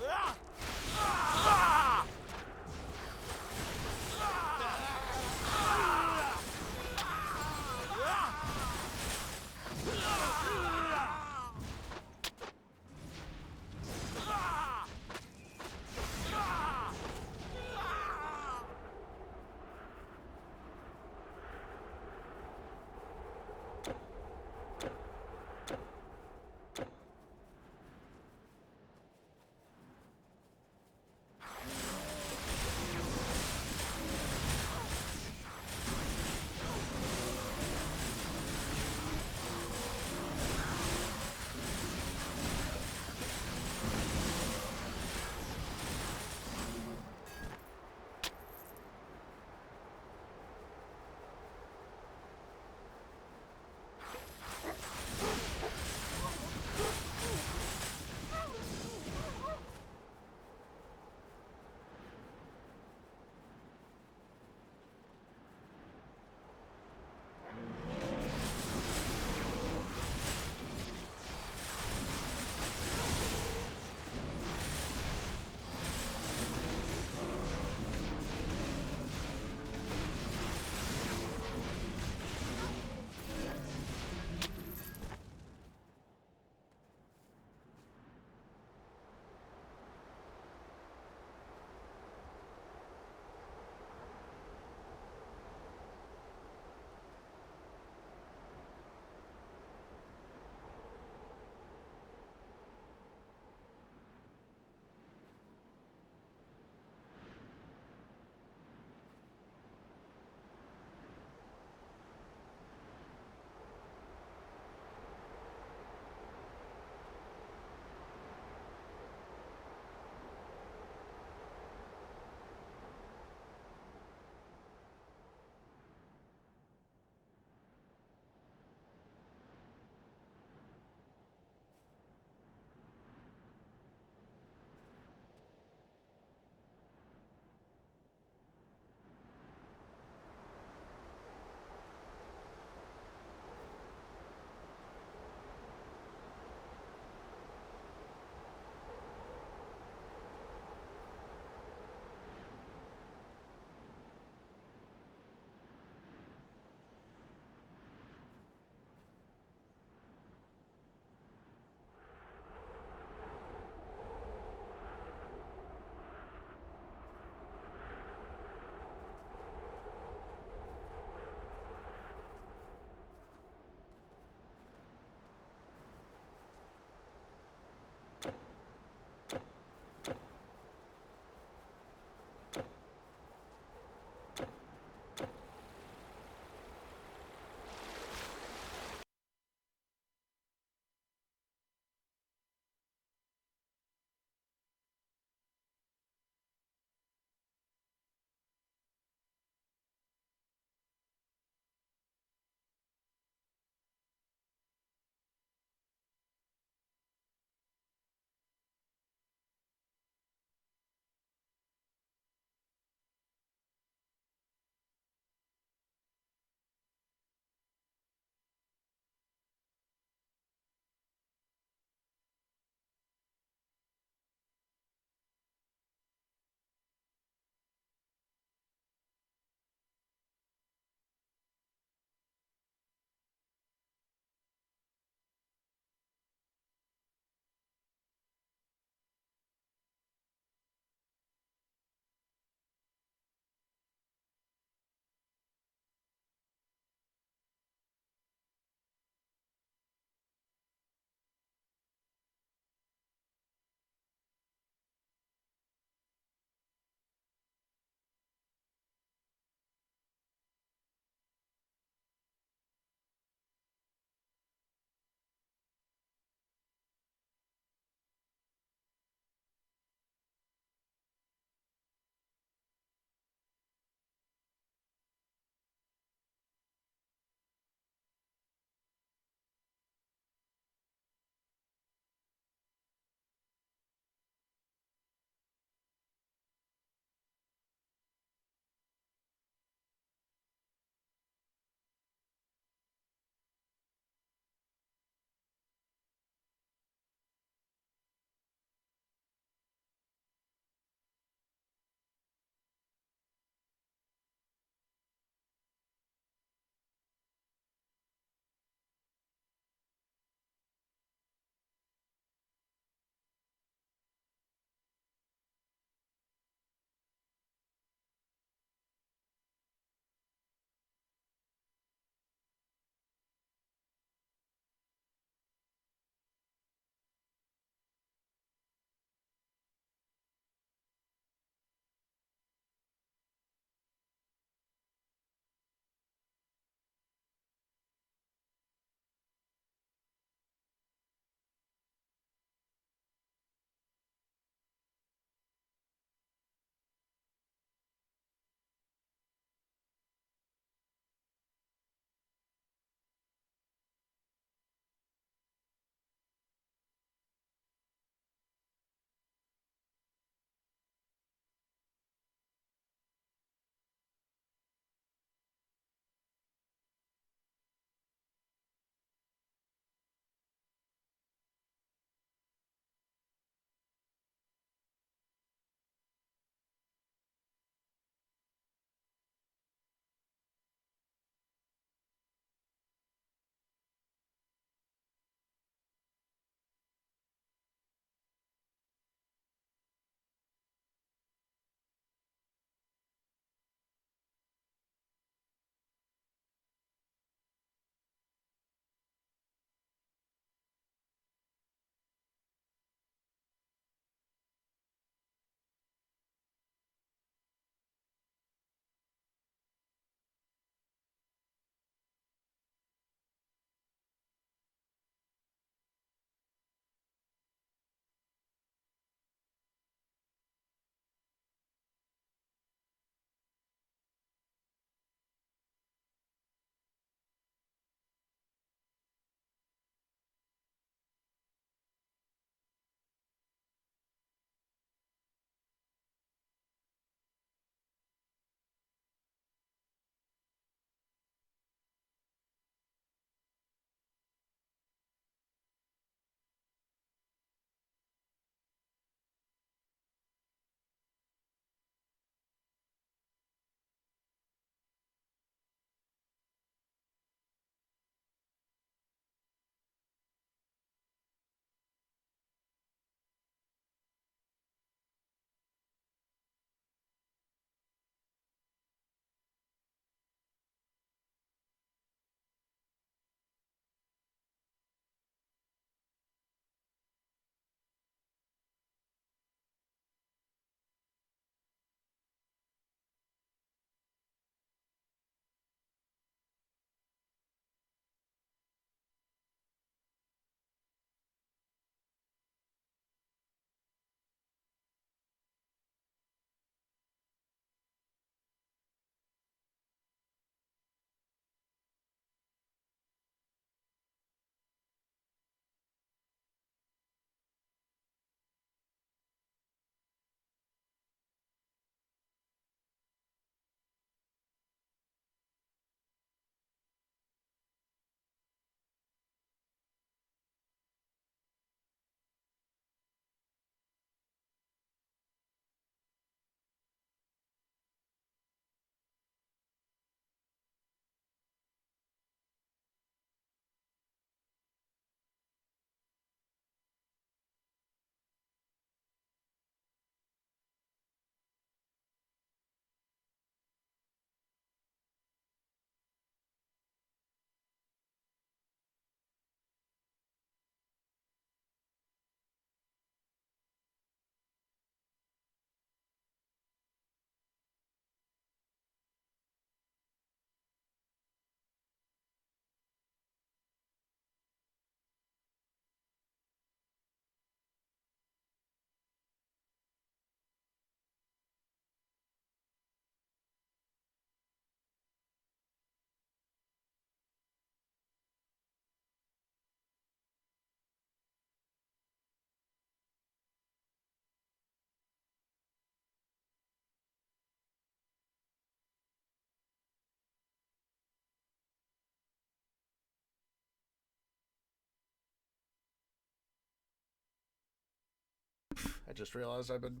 I just realized I've been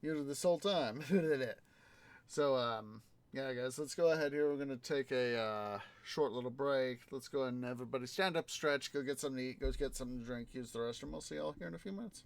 muted this whole time. So, yeah, guys, let's go ahead here. We're going to take a short little break. Let's go ahead and everybody stand up, stretch, go get something to eat, go get something to drink, use the restroom. We'll see y'all here in a few minutes.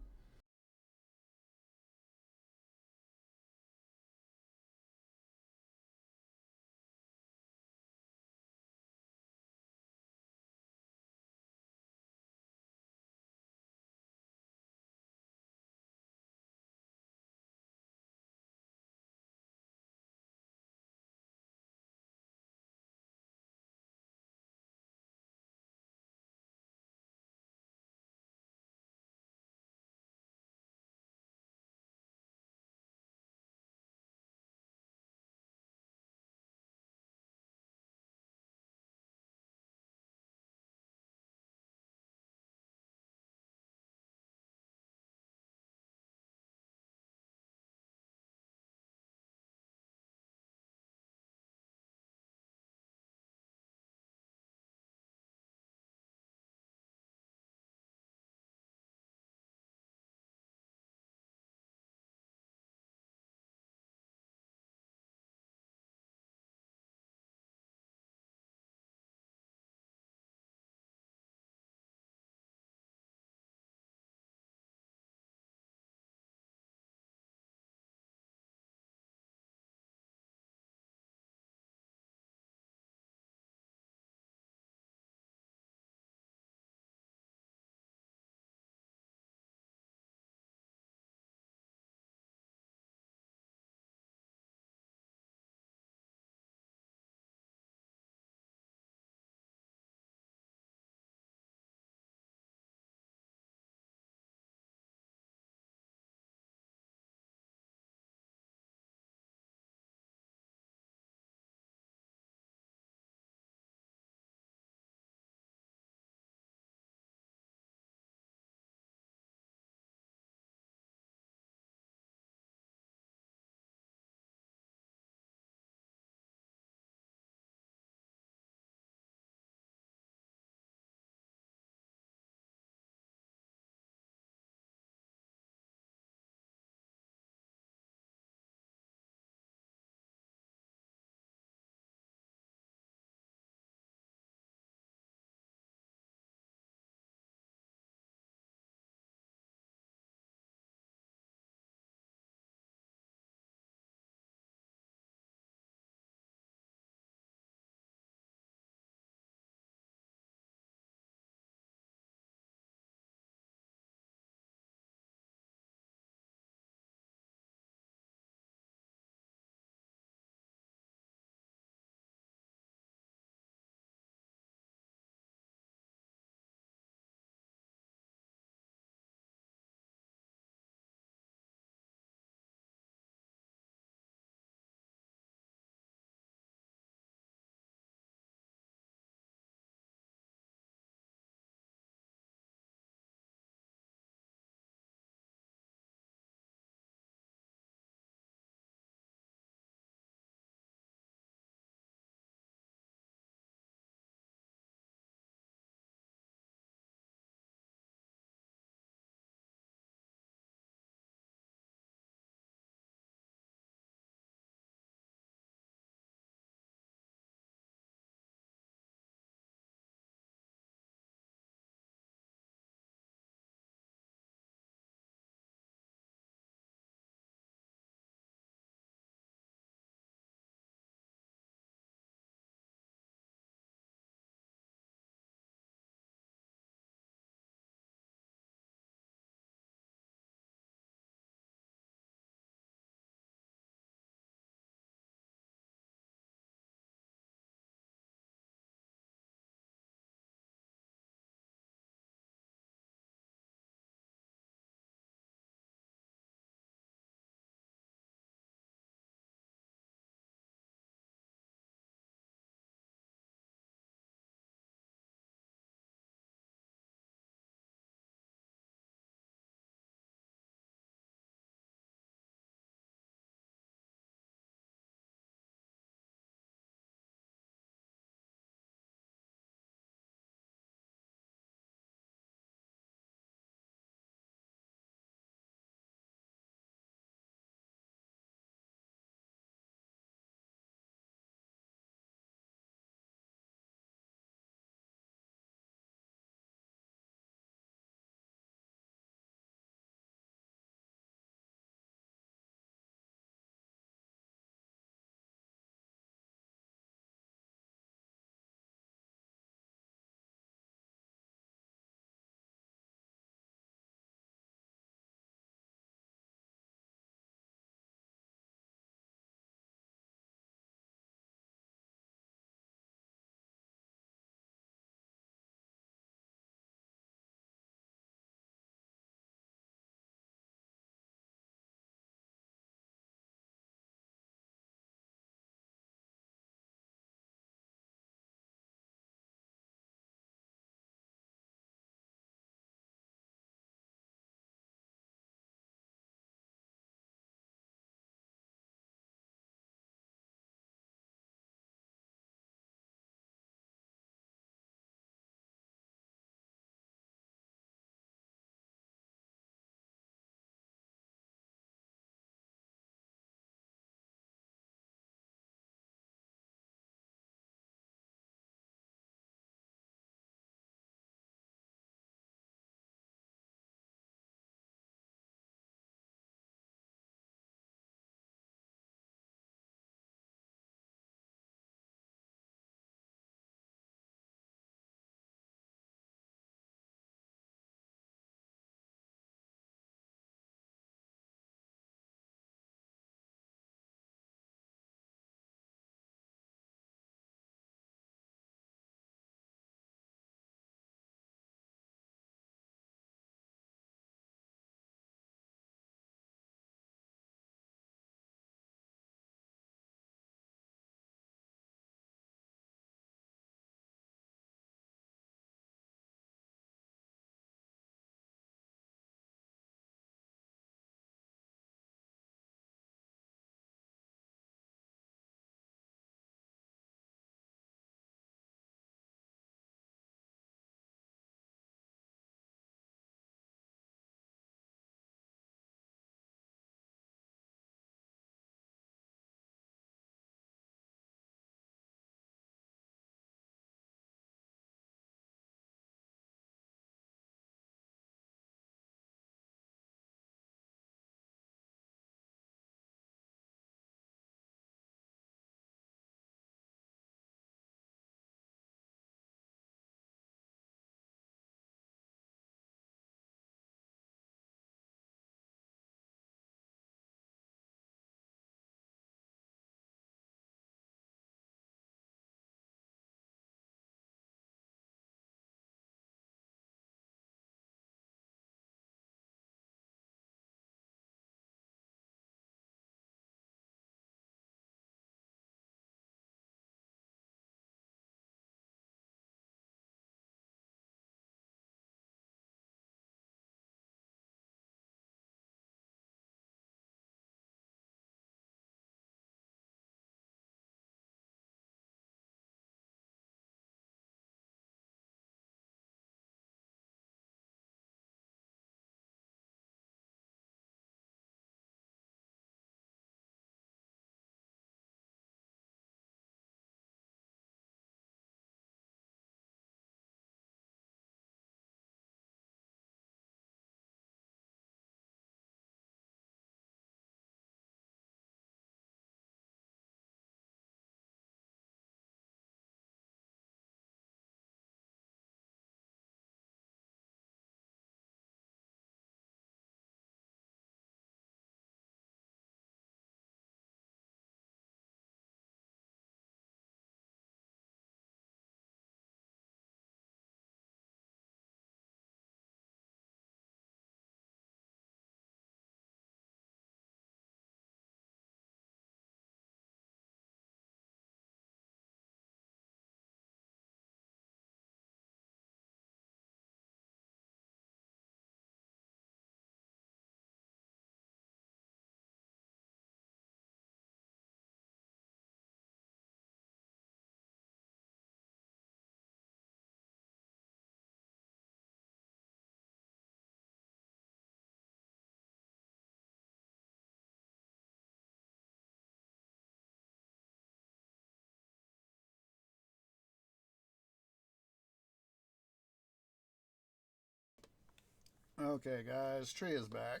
Okay, guys, tree is back.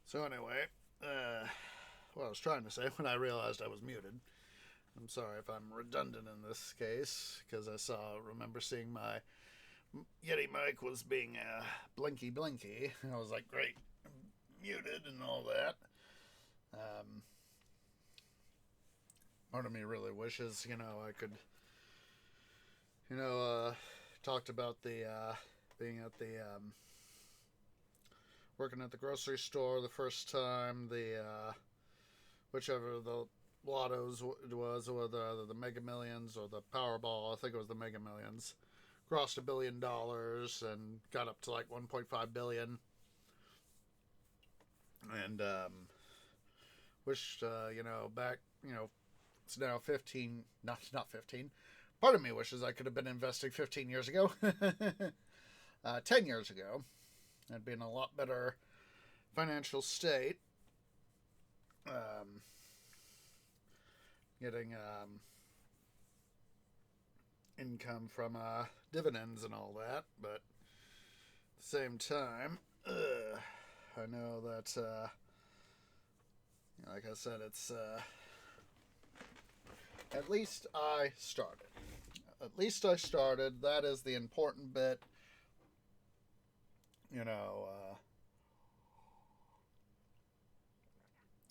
So anyway, what I was trying to say when I realized I was muted. I'm sorry if I'm redundant in this case, because remember seeing my Yeti mic was being blinky. I was like, great, I'm muted and all that. Part of me really wishes, I could, talked about the being at the working at the grocery store the first time, whichever the lottos was, whether either the Mega Millions or the Powerball. I think it was the Mega Millions. Crossed $1 billion and got up to like 1.5 billion. And wished, back, it's now 15, not 15. Part of me wishes I could have been investing 15 years ago. 10 years ago. I'd be in a lot better financial state. Getting income from dividends and all that, but at the same time, I know that, like I said, it's at least I started. That is the important bit.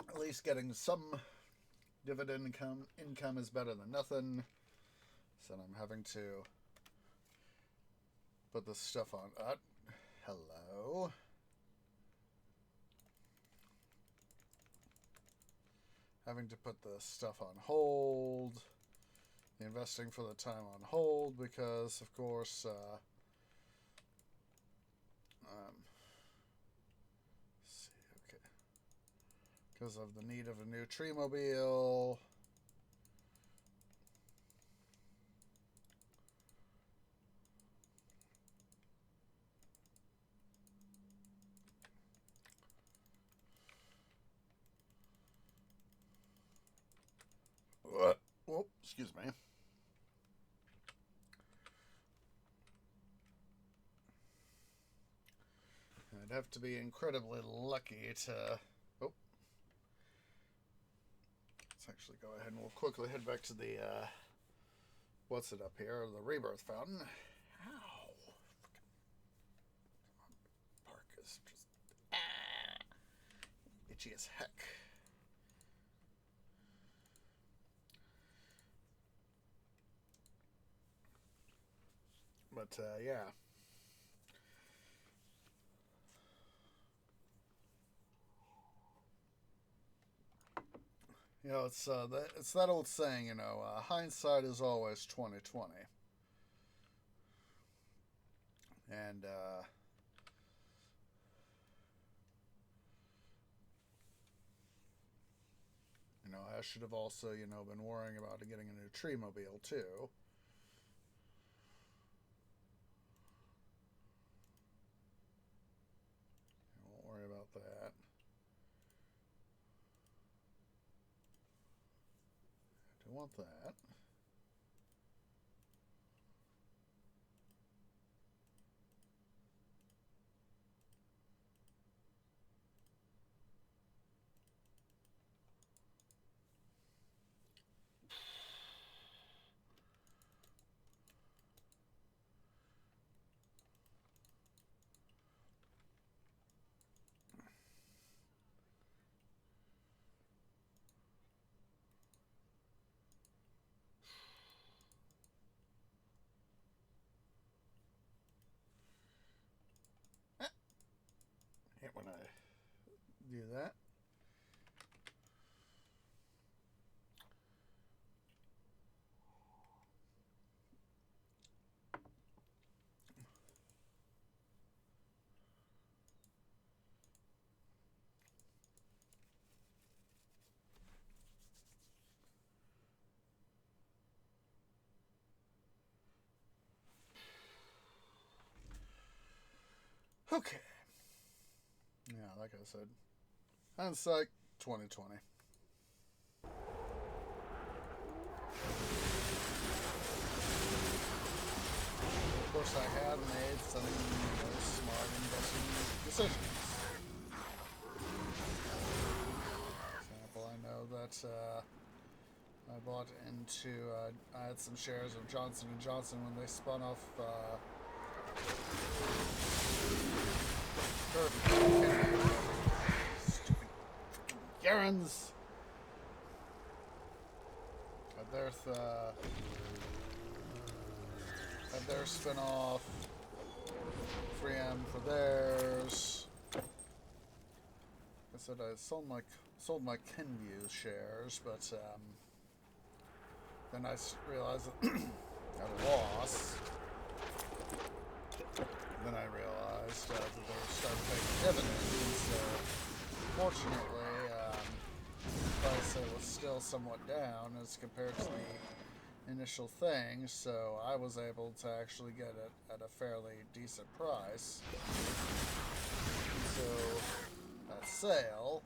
At least getting some dividend income is better than nothing. So I'm having to put this stuff on. Hello. Having to put the stuff on hold. The investing for the time on hold because, of course, let's see, okay. Because of the need of a new tree mobile. Oh, excuse me. I'd have to be incredibly lucky to... Oh. Let's actually go ahead and we'll quickly head back to the, what's it up here? The rebirth fountain. Ow. Park is just... itchy as heck. But, yeah. It's that old saying, hindsight is always 20/20. And, I should have also, been worrying about getting a new tree mobile, too. Won't worry about that. I do want that. Hate when I do that. Okay. Yeah, like I said, hindsight 20/20. Of course, I have made some smart decisions. For example, I know that I bought into, I had some shares of Johnson & Johnson when they spun off stupid Garens. Had their spin-off. 3M for theirs. I said I sold my Kenvue shares, but then I realized that at a loss. Then I realized that they were starting to pay dividends. So fortunately, the price was still somewhat down as compared to the initial thing, so I was able to actually get it at a fairly decent price. So that sale,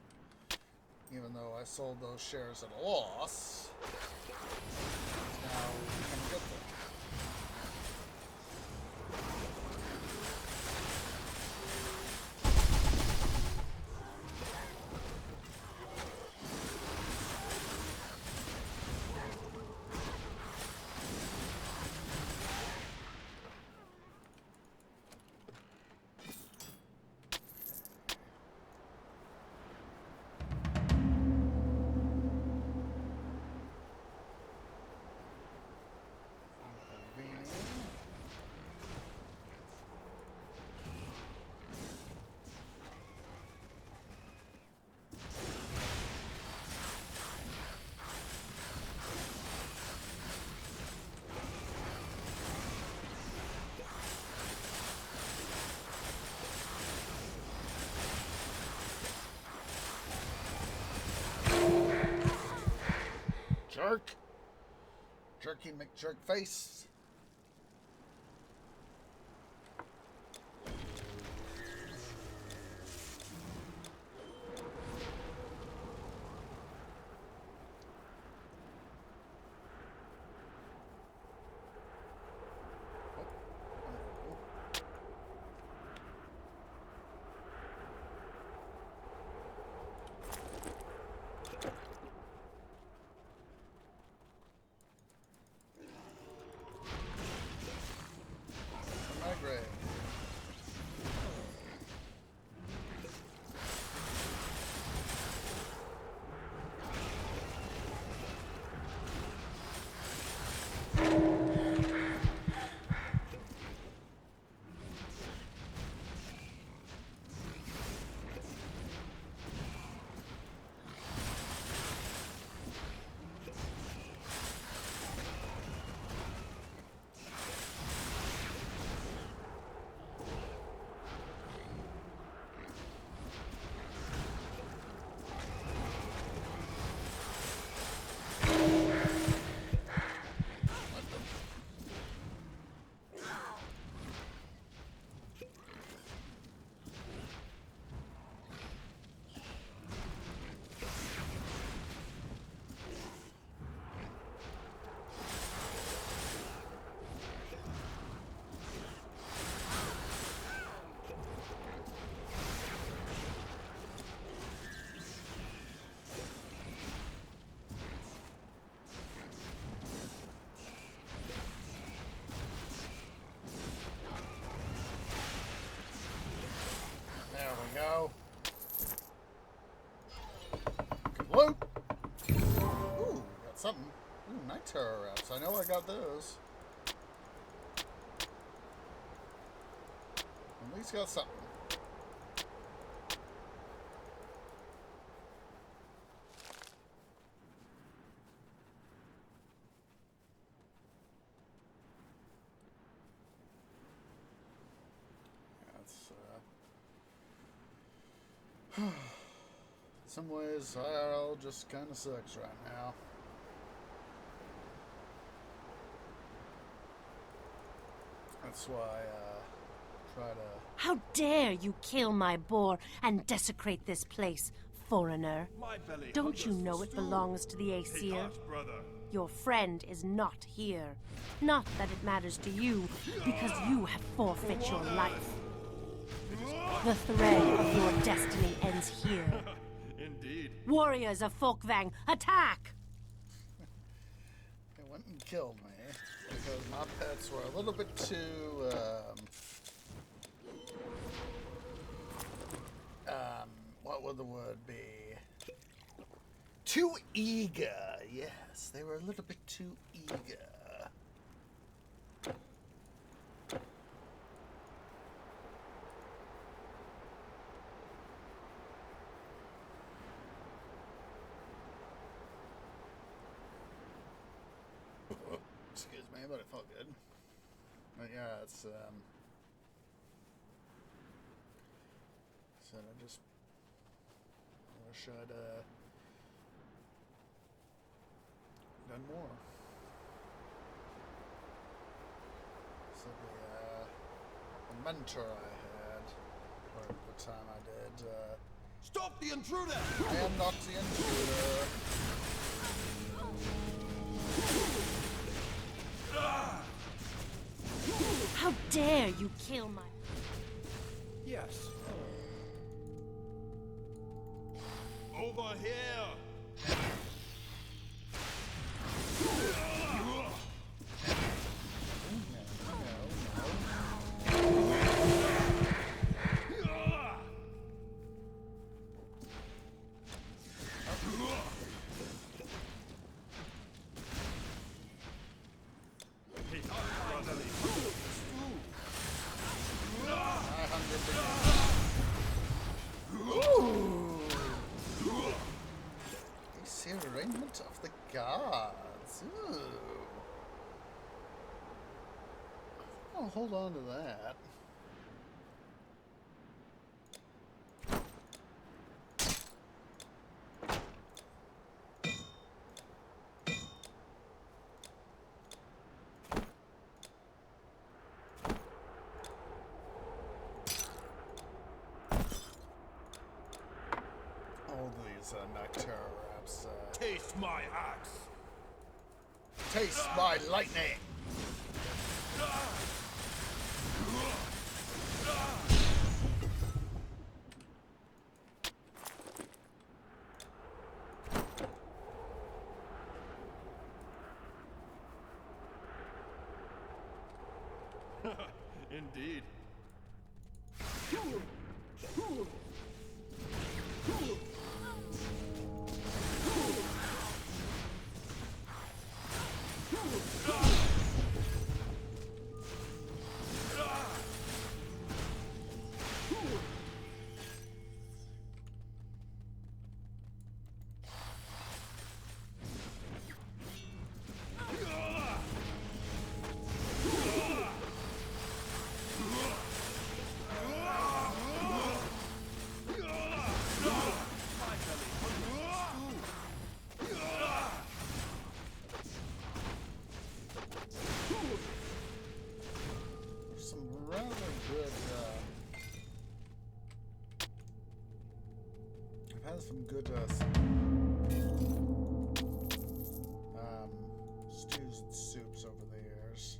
even though I sold those shares at a loss, is now become a good thing. Jerk! Jerky McJerk face. Go. Whoa! Ooh, got something. Ooh, night terror wraps. I know I got those. At least got something. In some ways, IRL just kind of sucks right now. That's why I try to... How dare you kill my boar and desecrate this place, foreigner? Don't you know it belongs to the Aesir? Your friend is not here. Not that it matters to you, because you have forfeit your life. The thread of your destiny ends here. Indeed. Warriors of Folkvang, attack! They went and killed me because my pets were a little bit too, what would the word be? Too eager. Yes, they were a little bit too eager. Excuse me, but it felt good. But yeah, it's, so I just wish I'd, done more. So the mentor I had, or the time I did, Stop the intruder! I am not the intruder. How dare you kill my... Yes. Over here! Disarrangement of the guards. Ooh. I'll hold on to that. All these nectar wraps. Taste my axe! Taste my lightning! Indeed. Some rather good, I've had some good, stews and soups over the years.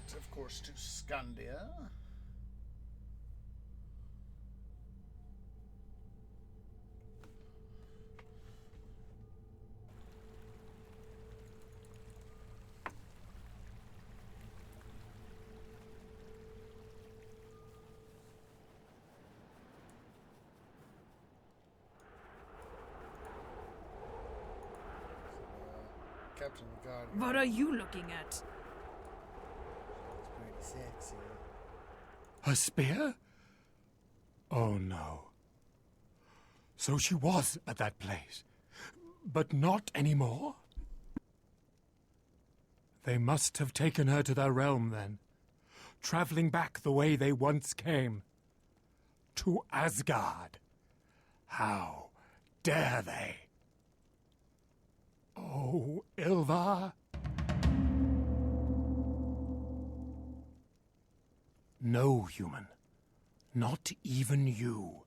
And of course, to Scandia. Captain Guardian. What are you looking at? It's pretty sexy. A spear? Oh no. So she was at that place, but not anymore? They must have taken her to their realm then, traveling back the way they once came. To Asgard. How dare they? Oh, Ilva. No human, not even you,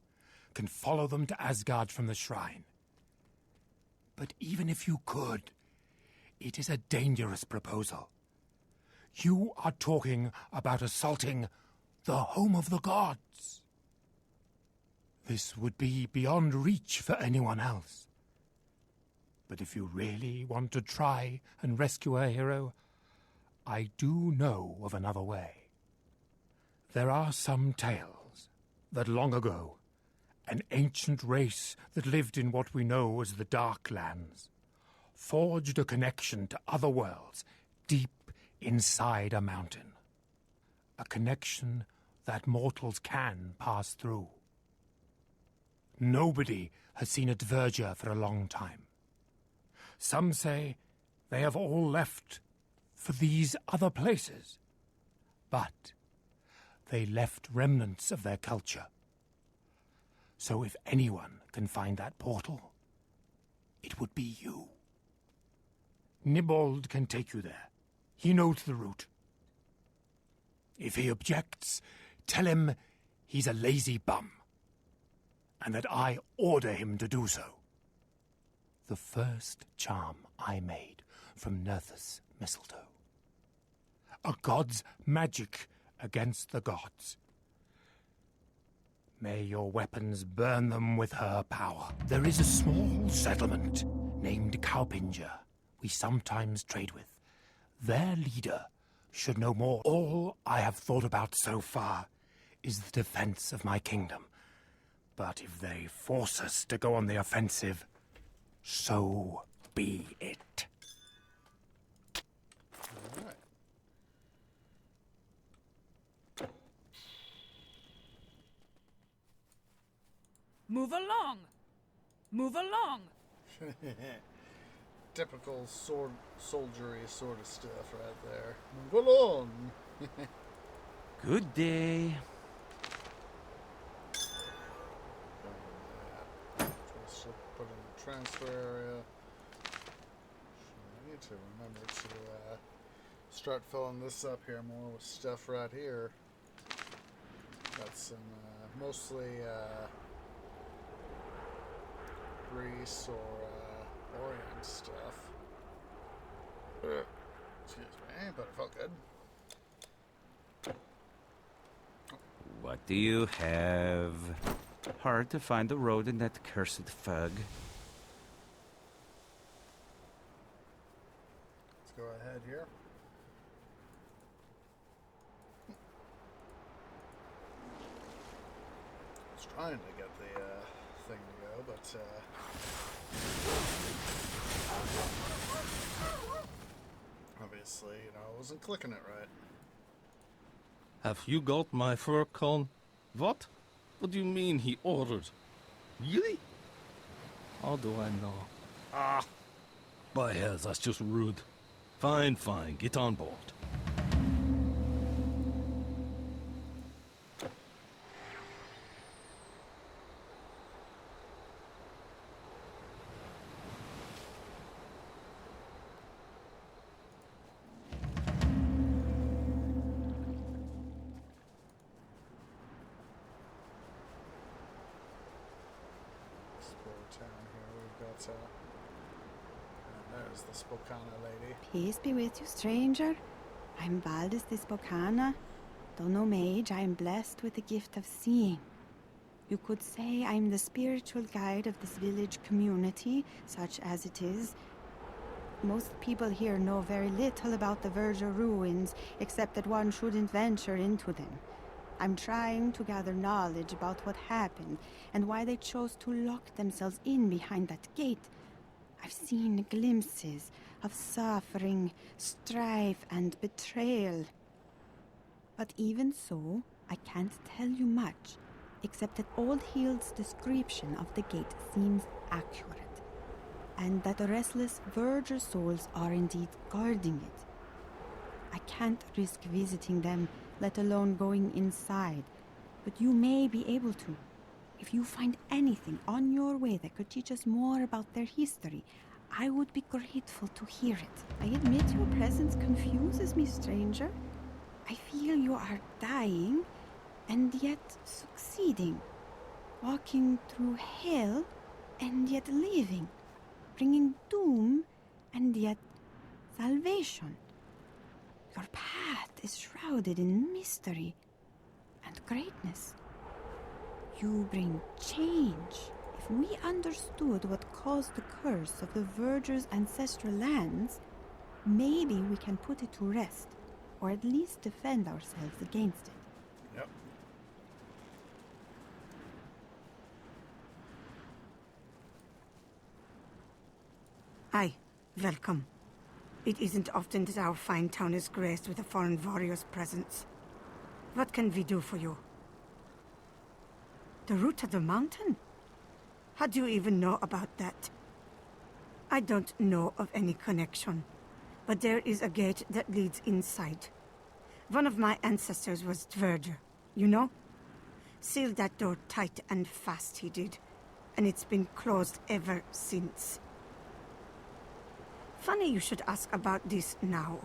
can follow them to Asgard from the shrine. But even if you could, it is a dangerous proposal. You are talking about assaulting the home of the gods. This would be beyond reach for anyone else. But if you really want to try and rescue a hero, I do know of another way. There are some tales that long ago, an ancient race that lived in what we know as the Dark Lands forged a connection to other worlds deep inside a mountain. A connection that mortals can pass through. Nobody has seen a Dvergr for a long time. Some say they have all left for these other places. But they left remnants of their culture. So if anyone can find that portal, it would be you. Nibald can take you there. He knows the route. If he objects, tell him he's a lazy bum, and that I order him to do so. The first charm I made from Nerthus mistletoe. A god's magic against the gods. May your weapons burn them with her power. There is a small settlement named Cowpinger we sometimes trade with. Their leader should know more. All I have thought about so far is the defense of my kingdom. But if they force us to go on the offensive, so be it. All right. Move along! Move along! Typical soldiery sort of stuff right there. Move along. Good day. Just put in the transfer area. I need to remember to start filling this up here more with stuff right here. Got some mostly Greece or Orient stuff. Excuse me, but it felt good. What do you have? Hard to find the road in that cursed fog. Let's go ahead here. I was trying to get the thing to go, but obviously, it wasn't clicking it right. Have you got my fur cone? What? What do you mean he ordered? Really? How do I know? Ah! By hell, that's just rude. Fine, fine, get on board. And there's the Spokana lady. Peace be with you, stranger. I'm Valdis the Spokana. Though no mage, I am blessed with the gift of seeing. You could say I'm the spiritual guide of this village community, such as it is. Most people here know very little about the Dvergr ruins, except that one shouldn't venture into them. I'm trying to gather knowledge about what happened and why they chose to lock themselves in behind that gate. I've seen glimpses of suffering, strife, and betrayal. But even so, I can't tell you much, except that Old Hild's description of the gate seems accurate, and that the restless Dvergr souls are indeed guarding it. I can't risk visiting them, let alone going inside, but you may be able to. If you find anything on your way that could teach us more about their history, I would be grateful to hear it. I admit your presence confuses me, stranger. I feel you are dying and yet succeeding. Walking through hell and yet living. Bringing doom and yet salvation. Your path is shrouded in mystery and greatness. You bring change. If we understood what caused the curse of the Dvergr's ancestral lands, maybe we can put it to rest, or at least defend ourselves against it. Yep. Aye, welcome. It isn't often that our fine town is graced with a foreign warrior's presence. What can we do for you? The root of the mountain? How do you even know about that? I don't know of any connection, but there is a gate that leads inside. One of my ancestors was Dvergr, you know? Sealed that door tight and fast, he did, and it's been closed ever since. Funny you should ask about this now.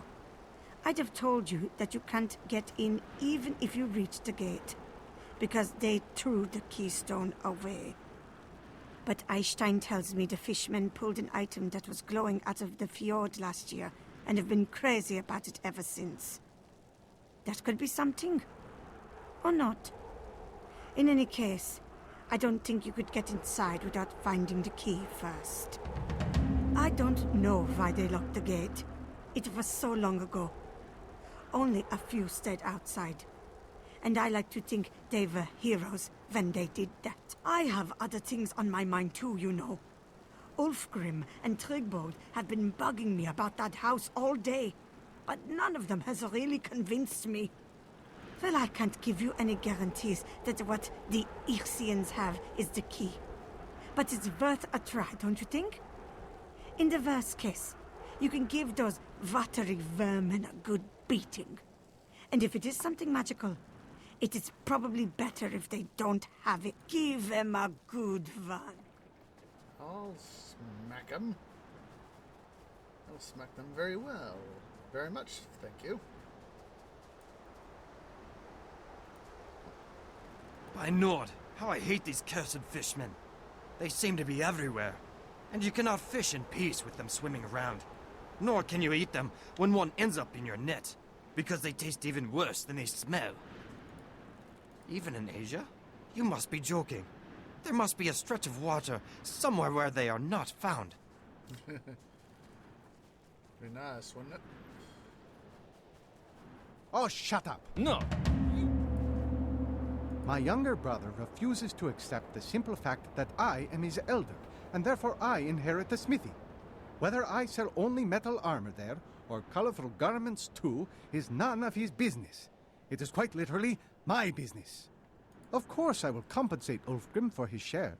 I'd have told you that you can't get in even if you reach the gate, because they threw the keystone away. But Einstein tells me the fishmen pulled an item that was glowing out of the fjord last year, and have been crazy about it ever since. That could be something. Or not. In any case, I don't think you could get inside without finding the key first. I don't know why they locked the gate. It was so long ago. Only a few stayed outside. And I like to think they were heroes when they did that. I have other things on my mind too, you know. Ulfgrim and Trigbold have been bugging me about that house all day, but none of them has really convinced me. Well, I can't give you any guarantees that what the Irsians have is the key. But it's worth a try, don't you think? In the worst case, you can give those watery vermin a good beating. And if it is something magical, it is probably better if they don't have it. Give them a good one. I'll smack them. I'll smack them very well. Very much, thank you. By Nord, how I hate these cursed fishmen. They seem to be everywhere, and you cannot fish in peace with them swimming around. Nor can you eat them when one ends up in your net, because they taste even worse than they smell. Even in Asia? You must be joking. There must be a stretch of water somewhere where they are not found. Be nice, wouldn't it? Oh, shut up! No! My younger brother refuses to accept the simple fact that I am his elder, and therefore I inherit the smithy. Whether I sell only metal armor there, or colorful garments too, is none of his business. It is quite literally my business. Of course I will compensate Ulfgrim for his share.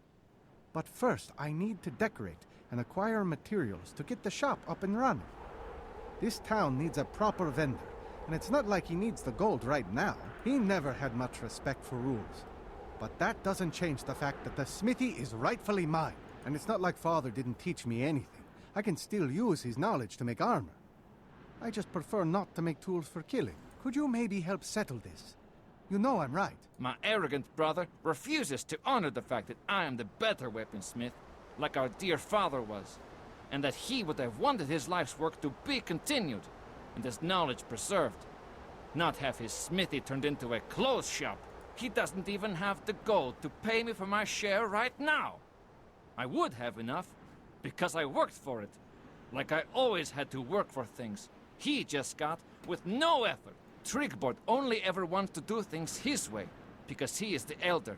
But first I need to decorate and acquire materials to get the shop up and running. This town needs a proper vendor, and it's not like he needs the gold right now. He never had much respect for rules. But that doesn't change the fact that the smithy is rightfully mine, and it's not like Father didn't teach me anything. I can still use his knowledge to make armor. I just prefer not to make tools for killing. Could you maybe help settle this? You know I'm right. My arrogant brother refuses to honor the fact that I am the better weaponsmith, like our dear father was, and that he would have wanted his life's work to be continued, and his knowledge preserved. Not have his smithy turned into a clothes shop. He doesn't even have the gold to pay me for my share right now. I would have enough, because I worked for it, like I always had to work for things. He just got with no effort. Trigboard only ever wants to do things his way, because he is the elder.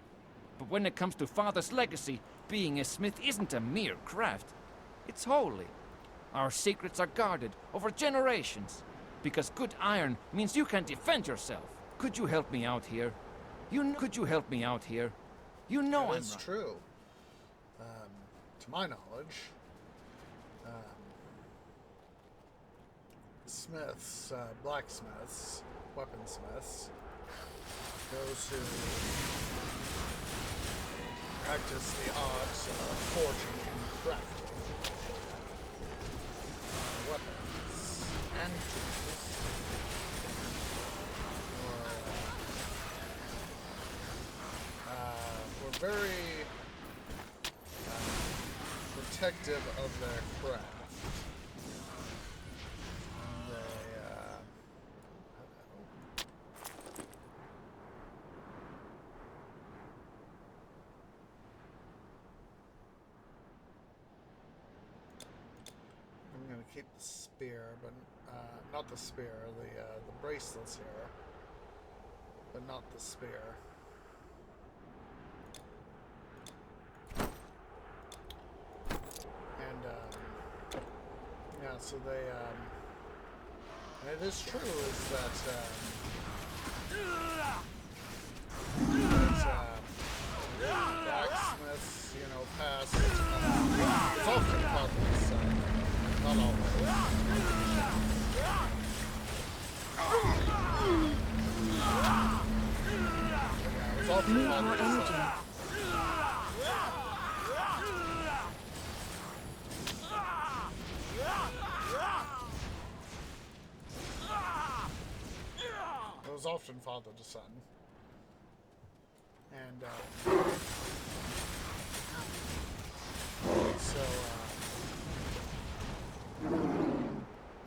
But when it comes to Father's legacy, being a smith isn't a mere craft. It's holy. Our secrets are guarded over generations, because good iron means you can defend yourself. Could you help me out here? Could you help me out here? You know I'm That's right. true. To my knowledge, smiths, blacksmiths, weaponsmiths, those who practice the arts of forging and crafting weapons and tools, very protective of their craft. I'm gonna keep the spear, but not the spear. The bracelets here, but not the spear. And yeah, so they and it is true is that blacksmiths, you know, pass. It's often called this, not always. Yeah, it's often called this. It was often father to son. And so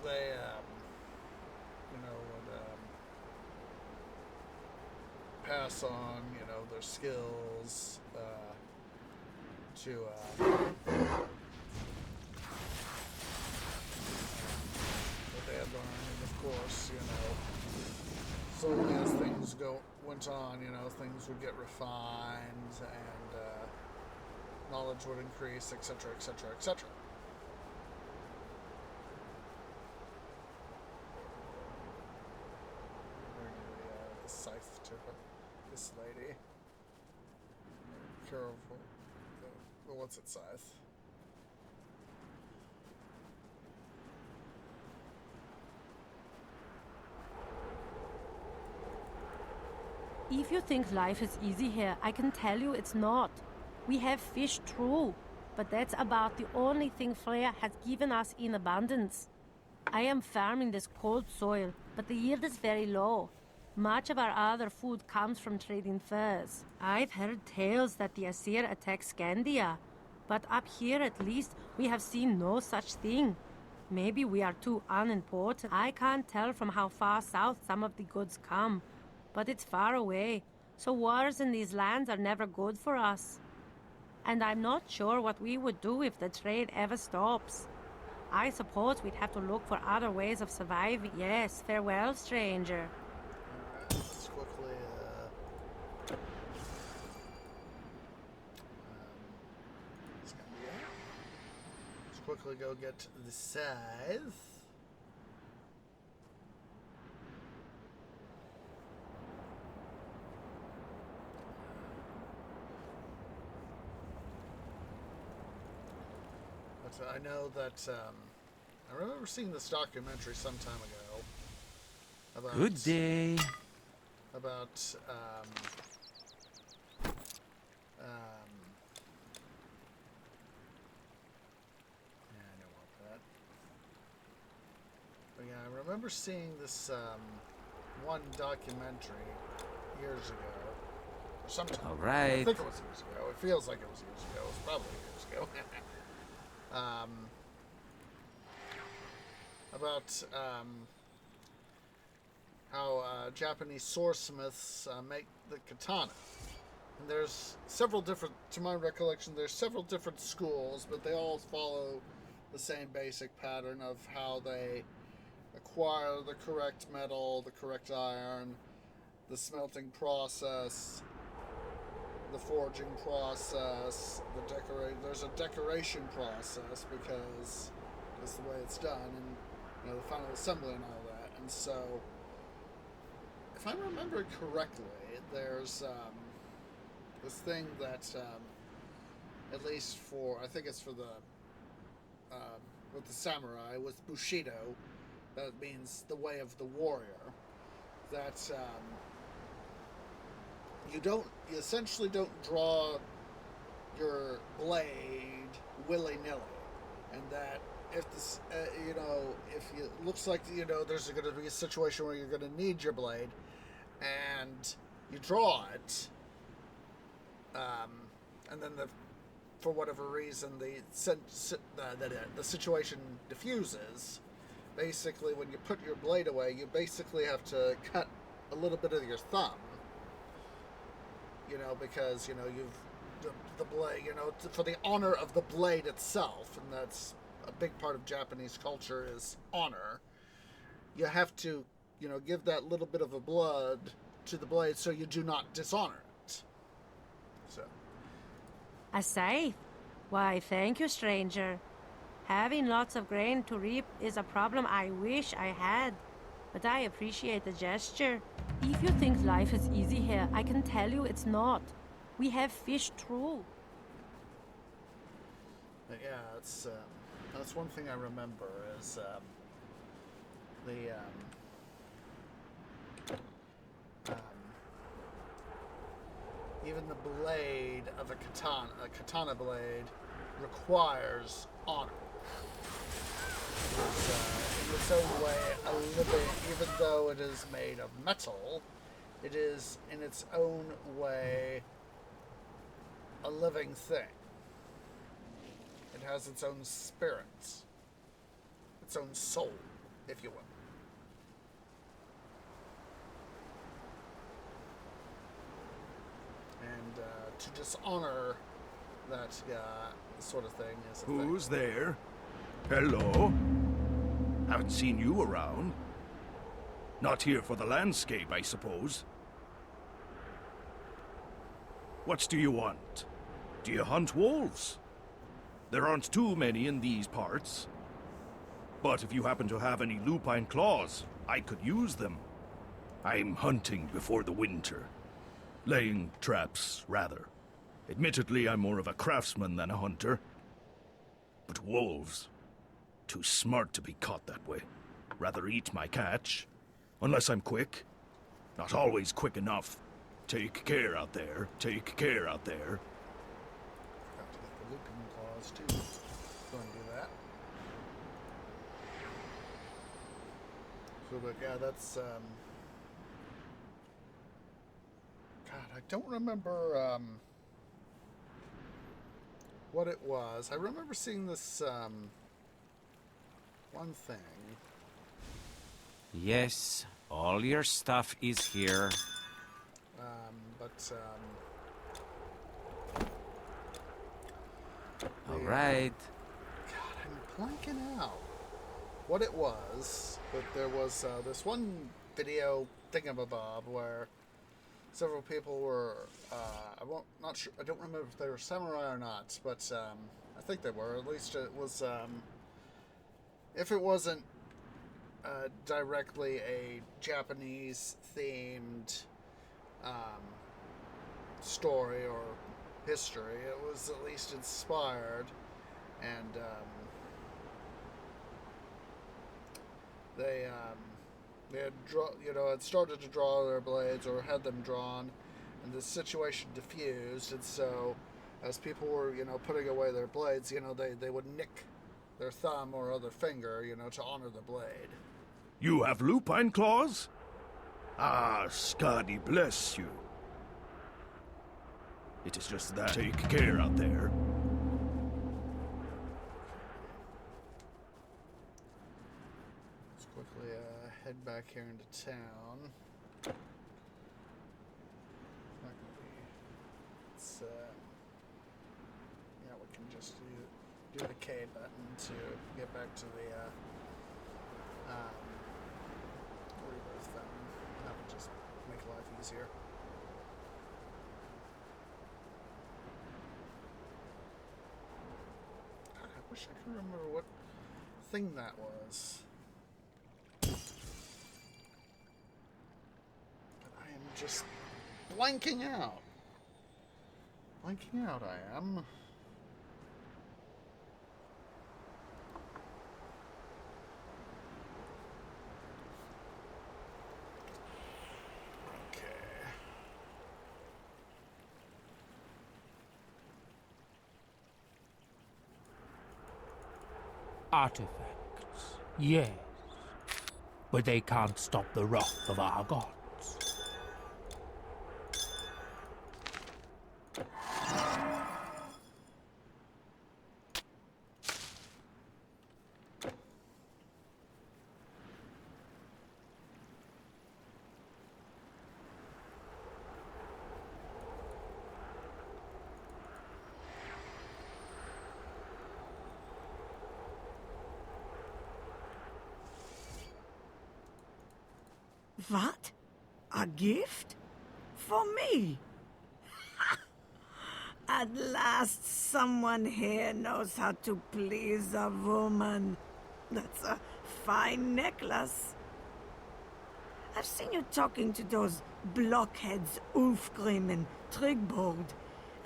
they you know, would pass on, you know, their skills to what they had learned, and of course, you know, slowly as things went on, you know, things would get refined and knowledge would increase, etc., etc., etc. The scythe to her, this lady. Careful. What's it, scythe? If you think life is easy here, I can tell you it's not. We have fish true, but that's about the only thing Freya has given us in abundance. I am farming this cold soil, but the yield is very low. Much of our other food comes from trading furs. I've heard tales that the Aesir attack Scandia, but up here at least we have seen no such thing. Maybe we are too unimportant. I can't tell from how far south some of the goods come, but it's far away, so wars in these lands are never good for us. And I'm not sure what we would do if the trade ever stops. I suppose we'd have to look for other ways of surviving. Yes, farewell, stranger. Let's quickly let's quickly go get the scythe. But I know that I remember seeing this documentary some time ago about Good day. About yeah, I don't want that. But yeah, I remember seeing this one documentary years ago, or sometime. All right. I think it was years ago. It feels like it was years ago. It was probably years ago. About how Japanese swordsmiths make the katana. And there's several different, to my recollection, there's several different schools, but they all follow the same basic pattern of how they acquire the correct metal, the correct iron, the smelting process, the forging process, there's a decoration process because that's the way it's done, and you know, the final assembly and all that. And so, if I remember correctly, there's this thing that, at least for, I think it's for the, with the samurai, with Bushido, that means the way of the warrior, that you essentially don't draw your blade willy-nilly, and that if this, you know, if it looks like, you know, there's going to be a situation where you're going to need your blade, and you draw it, and then for whatever reason the situation diffuses. Basically, when you put your blade away, you basically have to cut a little bit of your thumb. You know, because, you know, the blade, you know, for the honor of the blade itself, and that's a big part of Japanese culture is honor. You have to, you know, give that little bit of a blood to the blade so you do not dishonor it. So. A scythe? Why, thank you, stranger. Having lots of grain to reap is a problem I wish I had, but I appreciate the gesture. If you think life is easy here, I can tell you it's not. We have fish too. But yeah, that's one thing I remember is even the blade of a katana blade requires honor. It's, in its own way, a living, even though it is made of metal, it is in its own way a living thing. It has its own spirit, its own soul, if you will. And to dishonor that sort of thing is a thing. Who's there? Hello? Haven't seen you around. Not here for the landscape, I suppose. What do you want? Do you hunt wolves? There aren't too many in these parts. But if you happen to have any lupine claws, I could use them. I'm hunting before the winter. Laying traps, rather. Admittedly, I'm more of a craftsman than a hunter. But wolves, too smart to be caught that way. Rather eat my catch. Unless I'm quick. Not always quick enough. Take care out there. Take care out there. Got to get the lupine claws too. Go and do that. So, but yeah, that's God, I don't remember what it was. I remember seeing this one thing. Yes, all your stuff is here. All right. God, I'm blanking out what it was, but there was this one video thingamabob where several people were, not sure, I don't remember if they were samurai or not, but I think they were. At least it was, if it wasn't directly a Japanese-themed story or history, it was at least inspired, and they had had started to draw their blades or had them drawn, and the situation diffused, and so as people were putting away their blades, they would nick their thumb or other finger, to honor the blade. You have lupine claws? Ah, Skadi bless you. It is just that. Take care out there. Let's quickly head back here into town. It's, yeah, we can just do the K button to get back to the rebirth fountain. That would just make life easier. I wish I could remember what thing that was. But I am just blanking out. Blanking out, I am. Artifacts, yes. But they can't stop the wrath of our gods. What? A gift? For me? At last, someone here knows how to please a woman. That's a fine necklace. I've seen you talking to those blockheads Ulfgrim and Trigbold,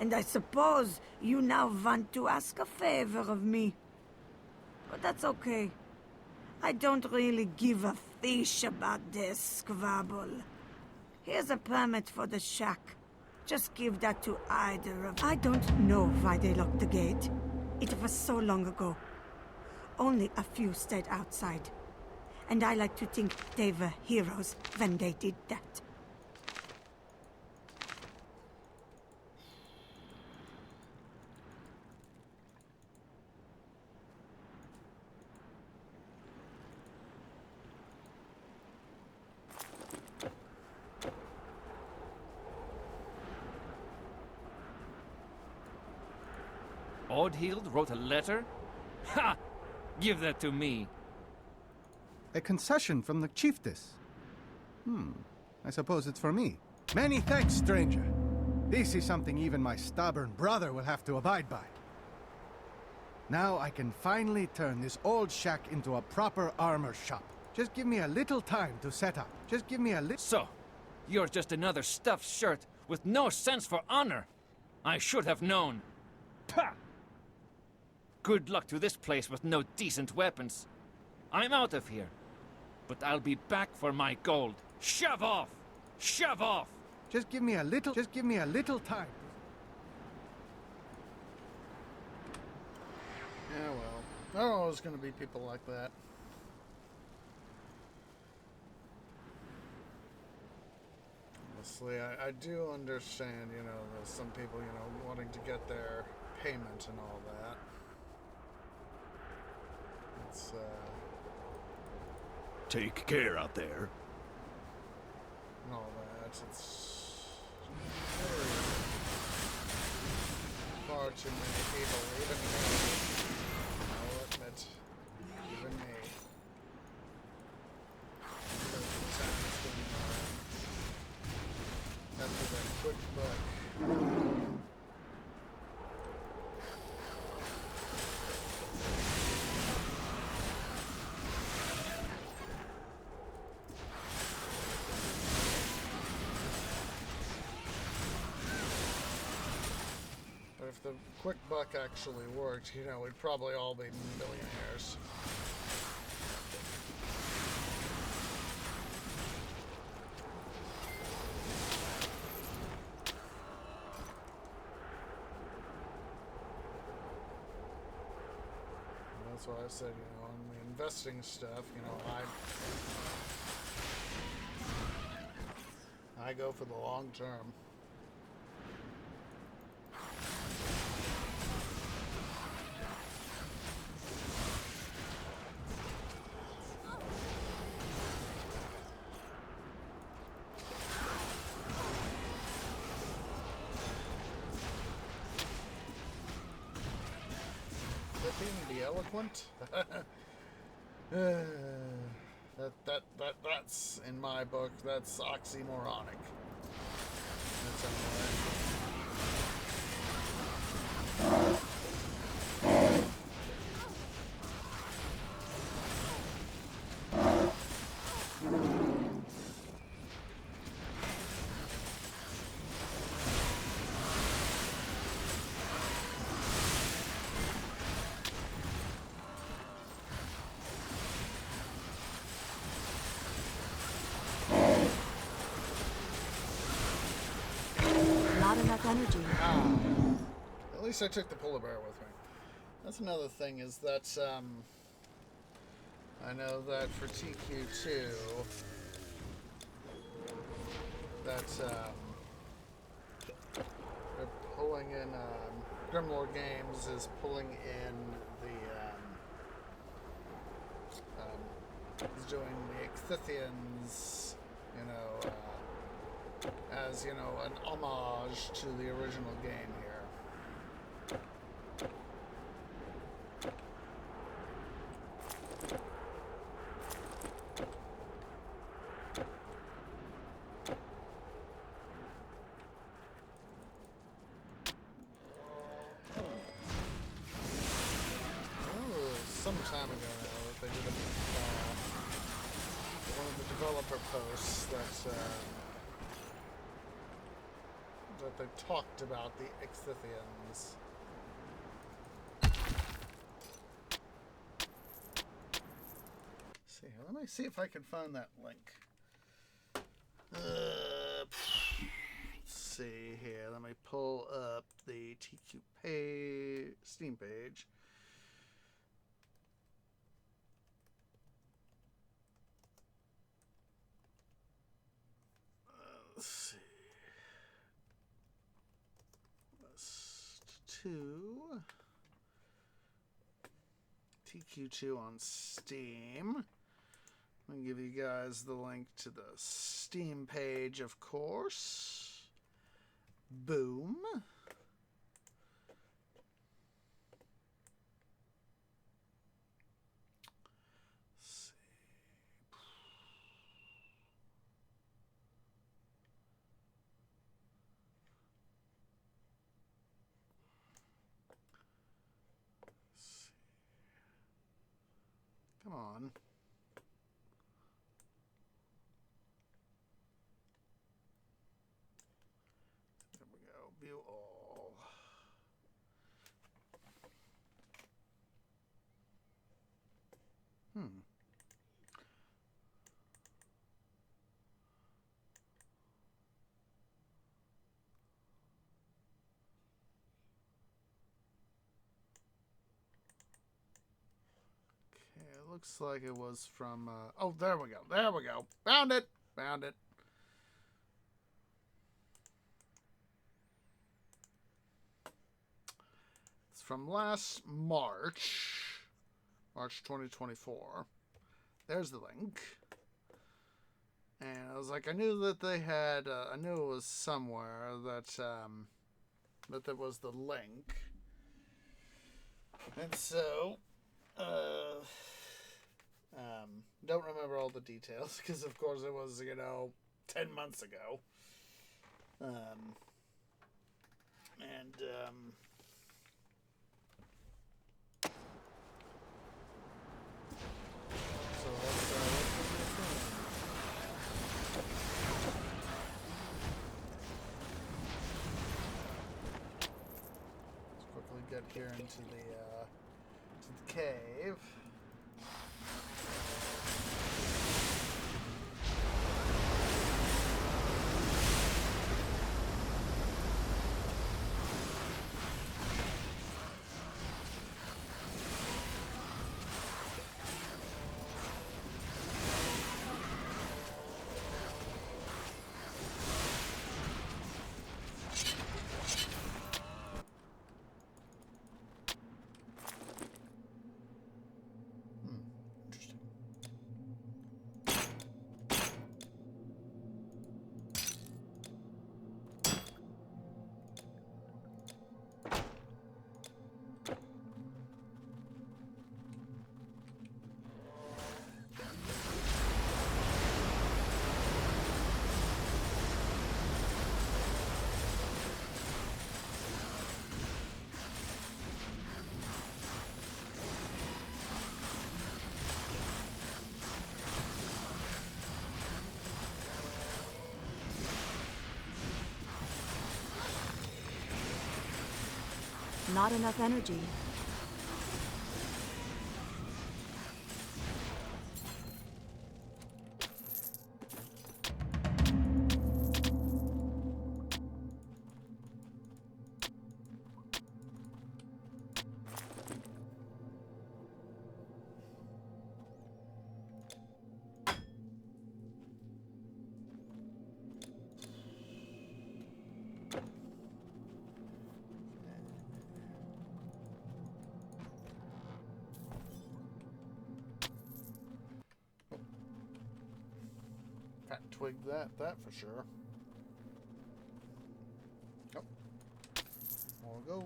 and I suppose you now want to ask a favor of me. But that's okay. I don't really give a fish about this squabble. Here's a permit for the shack. Just give that to either of... I don't know why they locked the gate. It was so long ago. Only a few stayed outside. And I like to think they were heroes when they did that. Odhild wrote a letter? Ha! Give that to me. A concession from the chiefess. I suppose it's for me. Many thanks, stranger. This is something even my stubborn brother will have to abide by. Now I can finally turn this old shack into a proper armor shop. Just give me a little time to set up. Just give me a little... So, you're just another stuffed shirt with no sense for honor. I should have known. Pah! Good luck to this place with no decent weapons. I'm out of here. But I'll be back for my gold. Shove off! Shove off! Just give me a little time. Yeah, well, there are always going to be people like that. Honestly, I do understand, you know, there's some people, you know, wanting to get their payment and all that. It's, Take care out there. and all that. It's far too many people, even me. I'll admit, even me. After that quick book. But if the quick buck actually worked, you know, we'd probably all be millionaires. And that's why I said, you know, on the investing stuff, you know, I go for the long term. Be eloquent. That's in my book. That's oxymoronic. That's Not enough energy. At least I took the polar bear with me. That's another thing is that I know that for TQ2 that they're pulling in Grimlore Games is pulling in the he's doing the Ixthians, you know, as, you know, an homage to the original game here. time ago now that they did one of the developer posts that they talked about the Ixthians. See, let me see if I can find that link. Let's see here. Let me pull up the TQ page, Steam page. Let's see. List 2. TQ2 on Steam. I'm going to give you guys the link to the Steam page, of course. Boom. Let's see. Come on. There we go. View all. Okay, it looks like it was from, oh, there we go. There we go. Found it. Found it. It's from last March. March 2024. There's the link. And I was like, I knew that they had, I knew it was somewhere that there was the link. And so, don't remember all the details, because of course it was, 10 months ago. So let's quickly get here into the cave. Not enough energy. Twigged that for sure. Oh. More gold.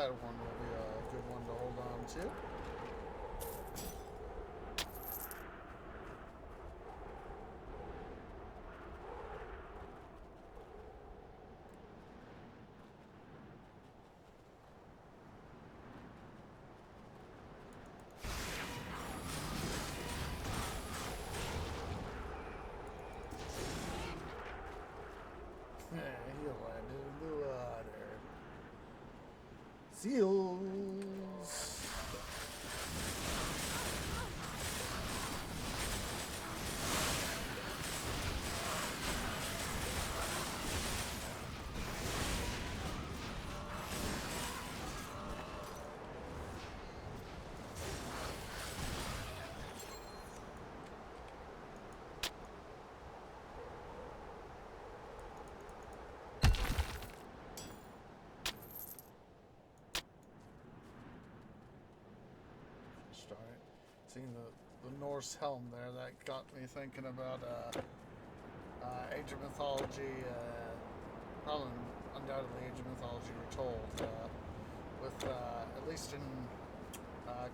that one will be a good one to hold on to. He landed in the water. Seals. Seeing the Norse helm there, that got me thinking about Age of Mythology, probably undoubtedly Age of Mythology Retold, with, at least in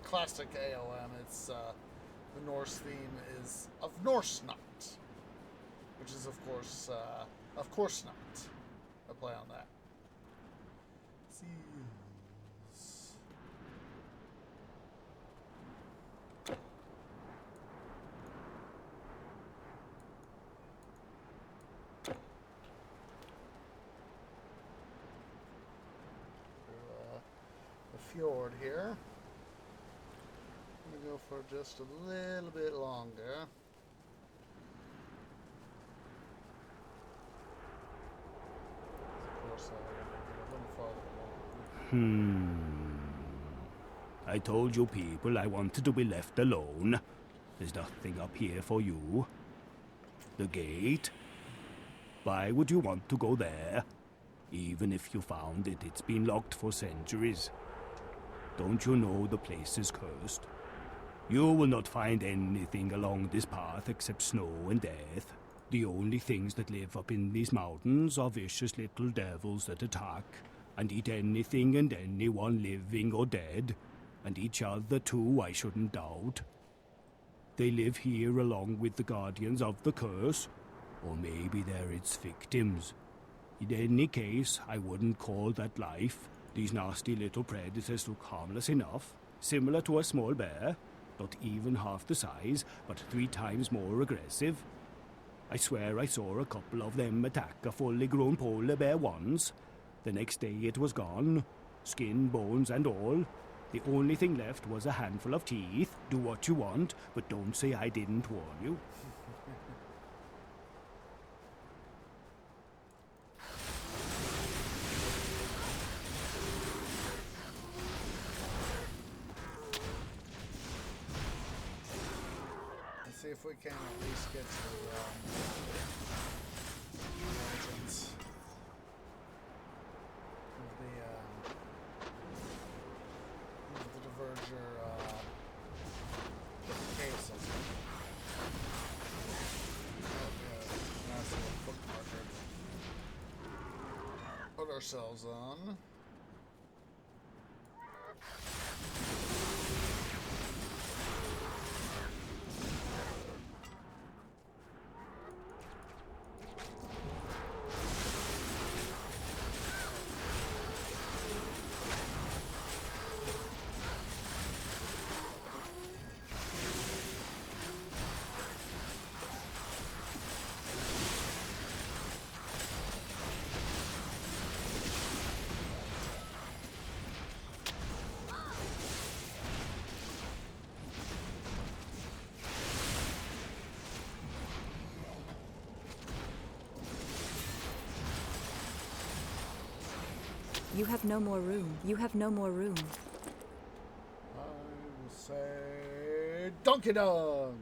classic AOM, it's, the Norse theme is of Norse Night, which is of course not a play on that. Fjord here. I'm gonna go for just a little bit longer. Of course, I want to get a little farther along. I told you people I wanted to be left alone. There's nothing up here for you. The gate? Why would you want to go there? Even if you found it, it's been locked for centuries. Don't you know the place is cursed? You will not find anything along this path except snow and death. The only things that live up in these mountains are vicious little devils that attack and eat anything and anyone living or dead, and each other too, I shouldn't doubt. They live here along with the guardians of the curse, or maybe they're its victims. In any case, I wouldn't call that life. These nasty little predators look harmless enough, similar to a small bear, not even half the size, but 3 times more aggressive. I swear I saw a couple of them attack a fully grown polar bear once. The next day it was gone, skin, bones and all. The only thing left was a handful of teeth. Do what you want, but don't say I didn't warn you. See if we can at least get to the origins of the Dvergr case. Nice little bookmarker to put ourselves on. You have no more room. You have no more room. I will say Donkey Dong.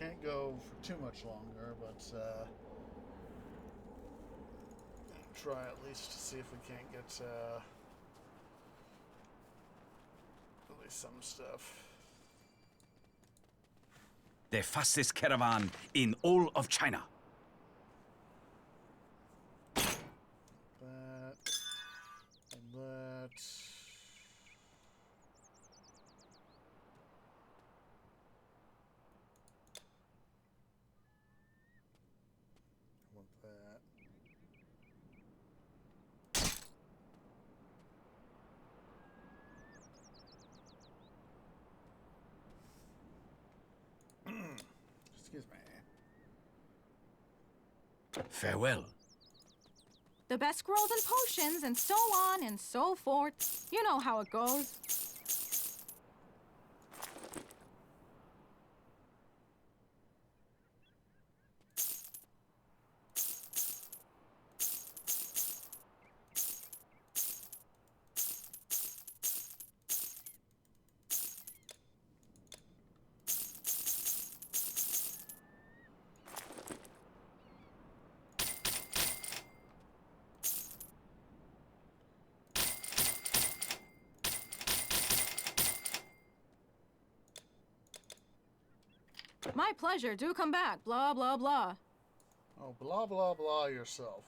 can't go for too much longer, but try at least to see if we can't get at least some stuff. The fastest caravan in all of China. That and that. I want that. Excuse me. Farewell. The best scrolls and potions, and so on and so forth. You know how it goes. My pleasure. Do come back. Blah, blah, blah. Oh, blah, blah, blah yourself.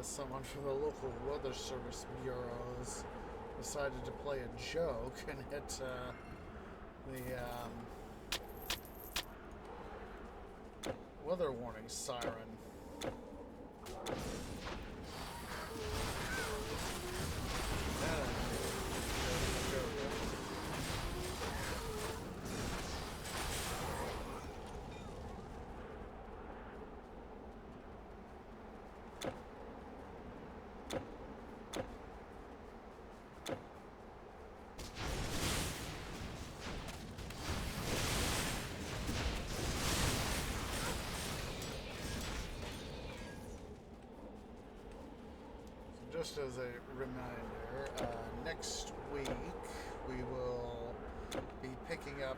Someone from the local weather service bureaus decided to play a joke and hit the weather warning siren. Just as a reminder, next week we will be picking up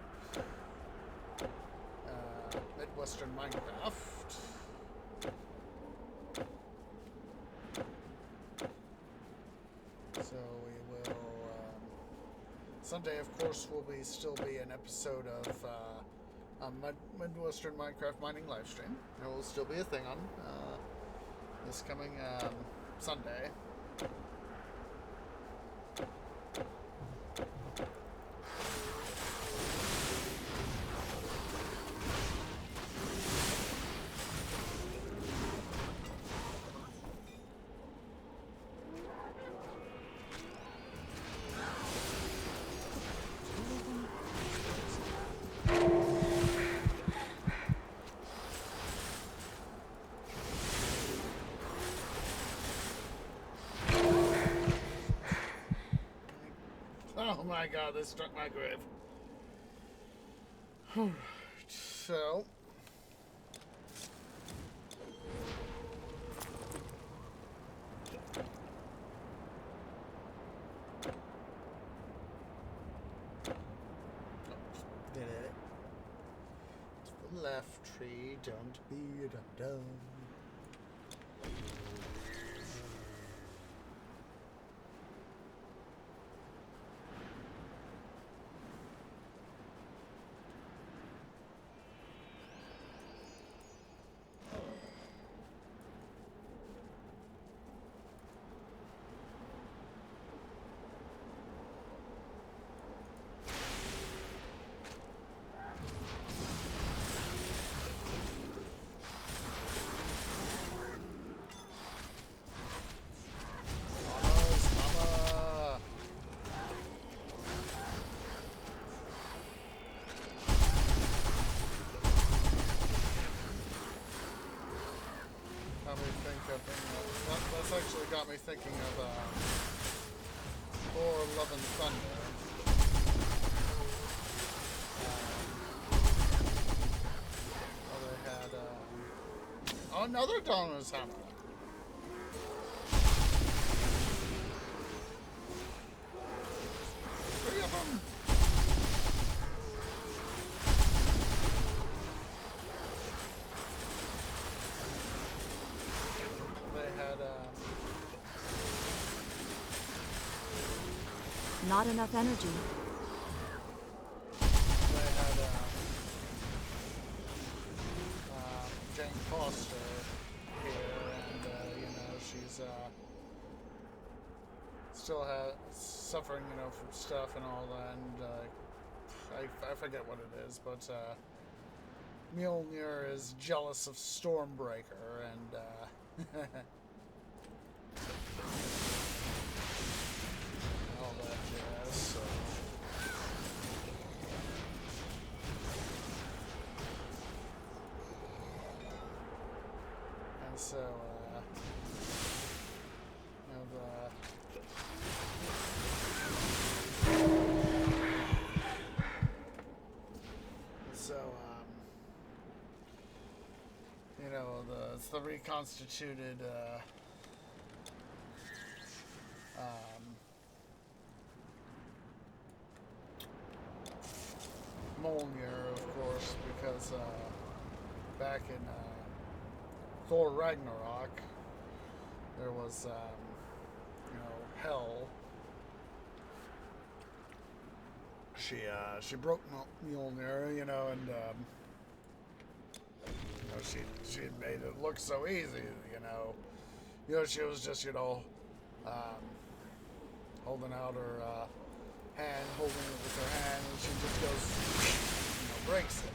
Midwestern Minecraft. So we will Sunday, of course, will still be an episode of Midwestern Minecraft mining livestream. There will still be a thing on this coming Sunday. Oh my god, this struck my grave. So... left tree, don't be a dum-dum. That's actually got me thinking of Thor: Love and Thunder. They had another Donner's Hammer. Three of them. Not enough energy. They had Jane Foster here, and you know, she's still suffering, you know, from stuff and all that, and I forget what it is, but Mjolnir is jealous of Stormbreaker, and all that jazz, so. And so, you know, it's the reconstituted, Mjolnir, of course, because back in Thor Ragnarok, there was, you know, Hel. She broke Mjolnir, you know, and you know, she had made it look so easy, you know. You know, she was just, you know, holding out her hand, holding it with her hand, and she just goes, you know, breaks it.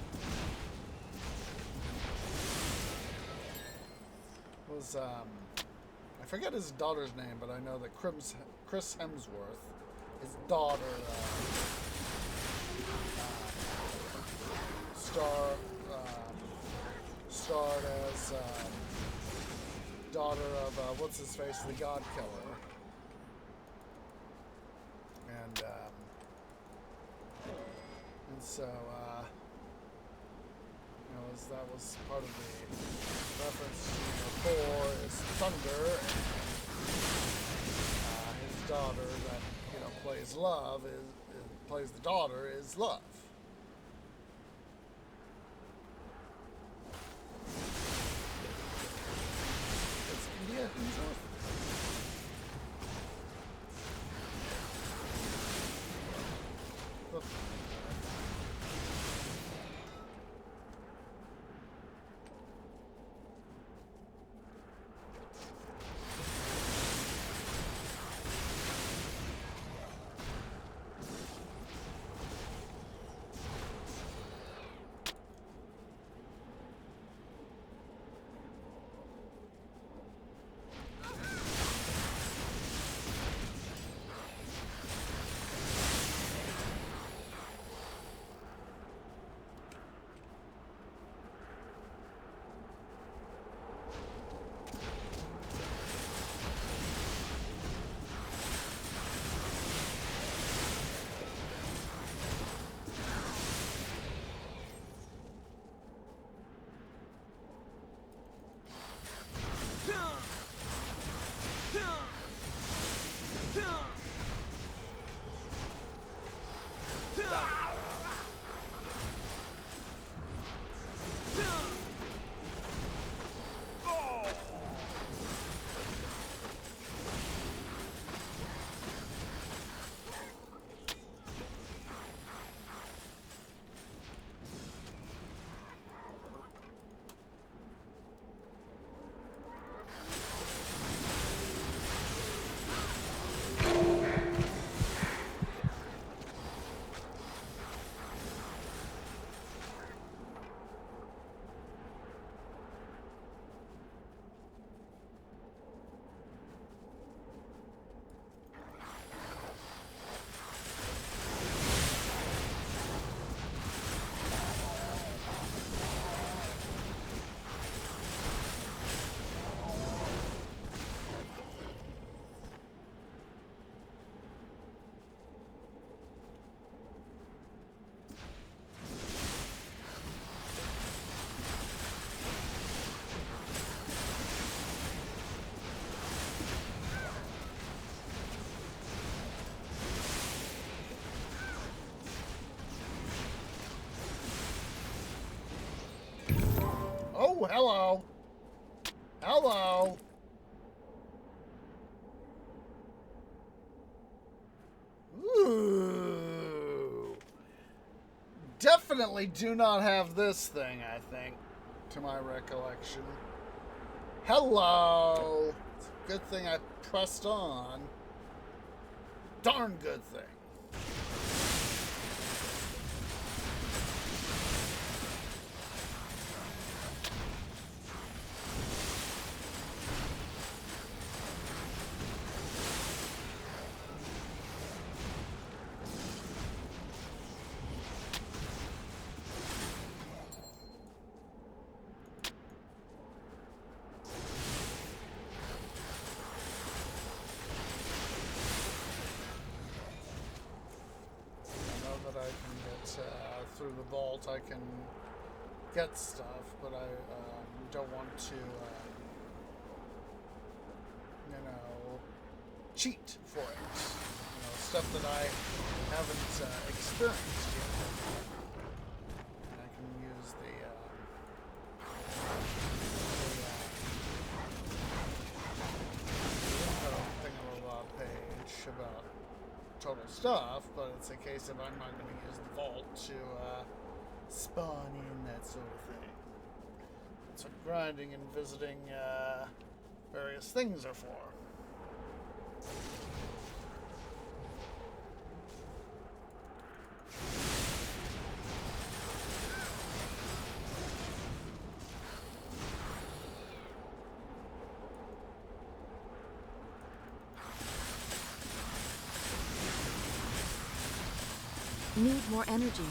Was I forget his daughter's name, but I know that Chris Hemsworth, his daughter, starred as daughter of what's his face, the God Killer, and so you know, that was part of the reference to Thor is thunder, and his daughter that, you know, plays plays the daughter is love. It's India himself. Ooh, hello. Hello. Ooh. Definitely do not have this thing, I think, to my recollection. Hello. It's a good thing I pressed on. Darn good thing. Through the vault I can get stuff, but I don't want to, cheat for it. Stuff that I haven't experienced yet. And I can use the info thingamabob page about total stuff, but it's a case of I'm not going to use the vault to spawn in that sort of thing. That's what grinding and visiting various things are for. Need more energy.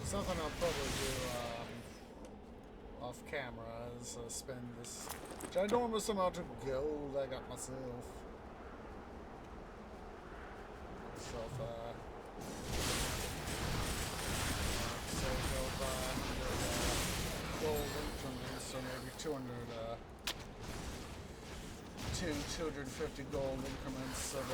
Something I'll probably do off camera is spend this ginormous amount of gold I got myself. Save over 100 gold increments, so maybe 250 gold increments of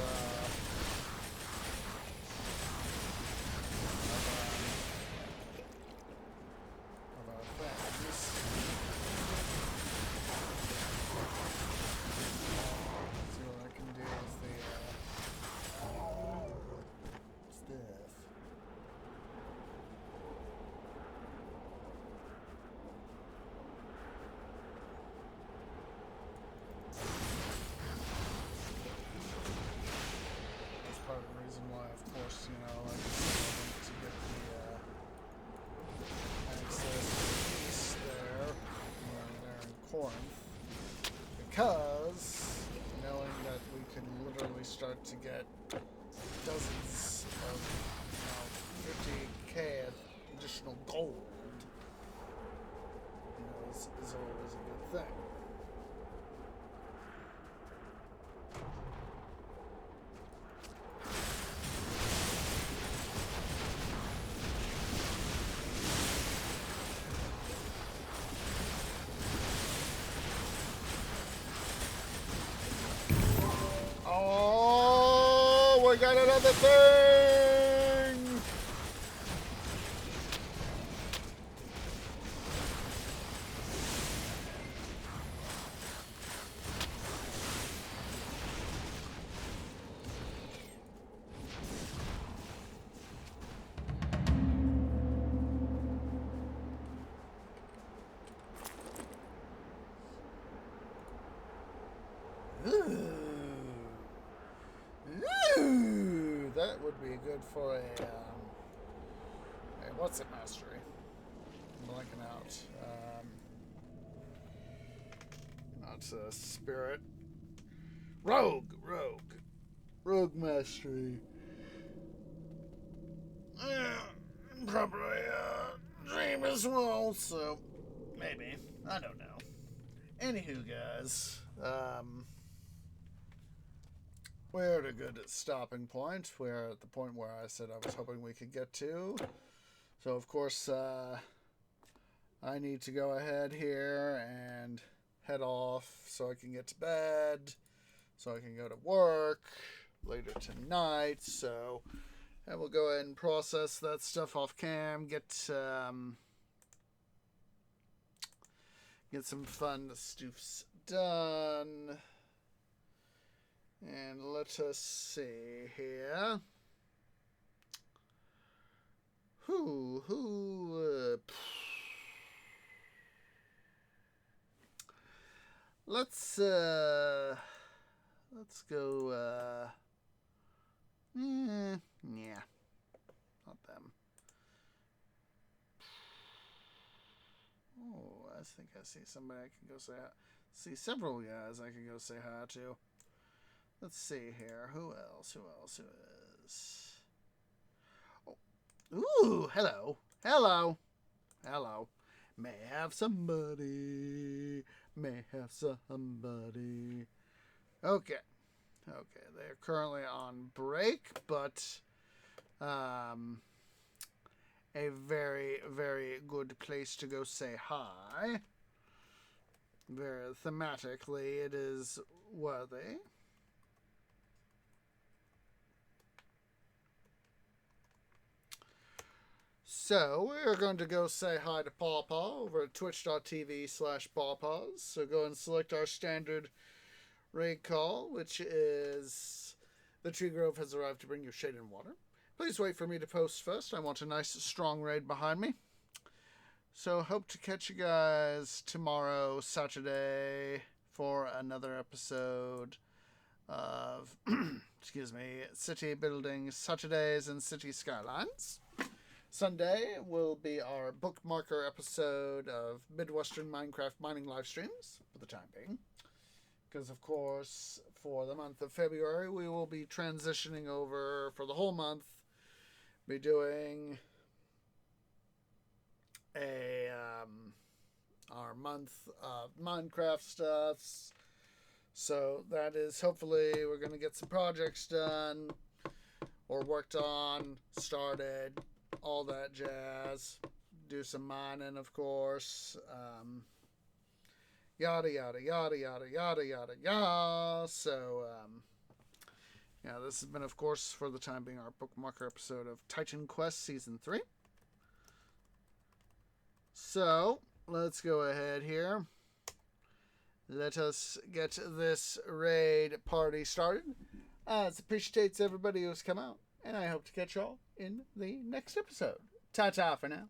because knowing that we can literally start to get dozens of 50k additional gold, is always a good thing. Oh, we got another thing! Ooh, that would be good for a what's it, mastery? I'm blanking out. Not a spirit. Rogue mastery. Probably dream as well. So maybe, I don't know. Anywho, guys, we're at a good stopping point. We're at the point where I said I was hoping we could get to. So, of course, I need to go ahead here and head off so I can get to bed, so I can go to work later tonight. So, I will go ahead and process that stuff off cam, get some fun stuffs done. And let us see here. Let's go, yeah, not them. Oh, I think I see somebody I can go say hi. See several guys I can go say hi to. Let's see here. Who else? Who is? Oh. Ooh, hello. May have somebody. Okay. They're currently on break, but a very, very good place to go say hi. Very thematically, it is worthy. So, we're going to go say hi to Pawpaw over at twitch.tv/pawpaws. So go and select our standard raid call, which is the tree grove has arrived to bring you shade and water. Please wait for me to post first. I want a nice, strong raid behind me. So, hope to catch you guys tomorrow, Saturday, for another episode of, City Building Saturdays and City Skylines. Sunday will be our bookmarker episode of Midwestern Minecraft mining live streams for the time being. Because, of course, for the month of February, we will be transitioning over for the whole month. Be doing our month of Minecraft stuffs. So that is hopefully we're going to get some projects done or worked on, started, all that jazz. Do some mining, of course. Yada, yada, yada, yada, yada, yada, yada. So, yeah, this has been, of course, for the time being, our bookmarker episode of Titan Quest Season 3. So, let's go ahead here. Let us get this raid party started. It appreciates everybody who's come out, and I hope to catch y'all in the next episode. Ta-ta for now.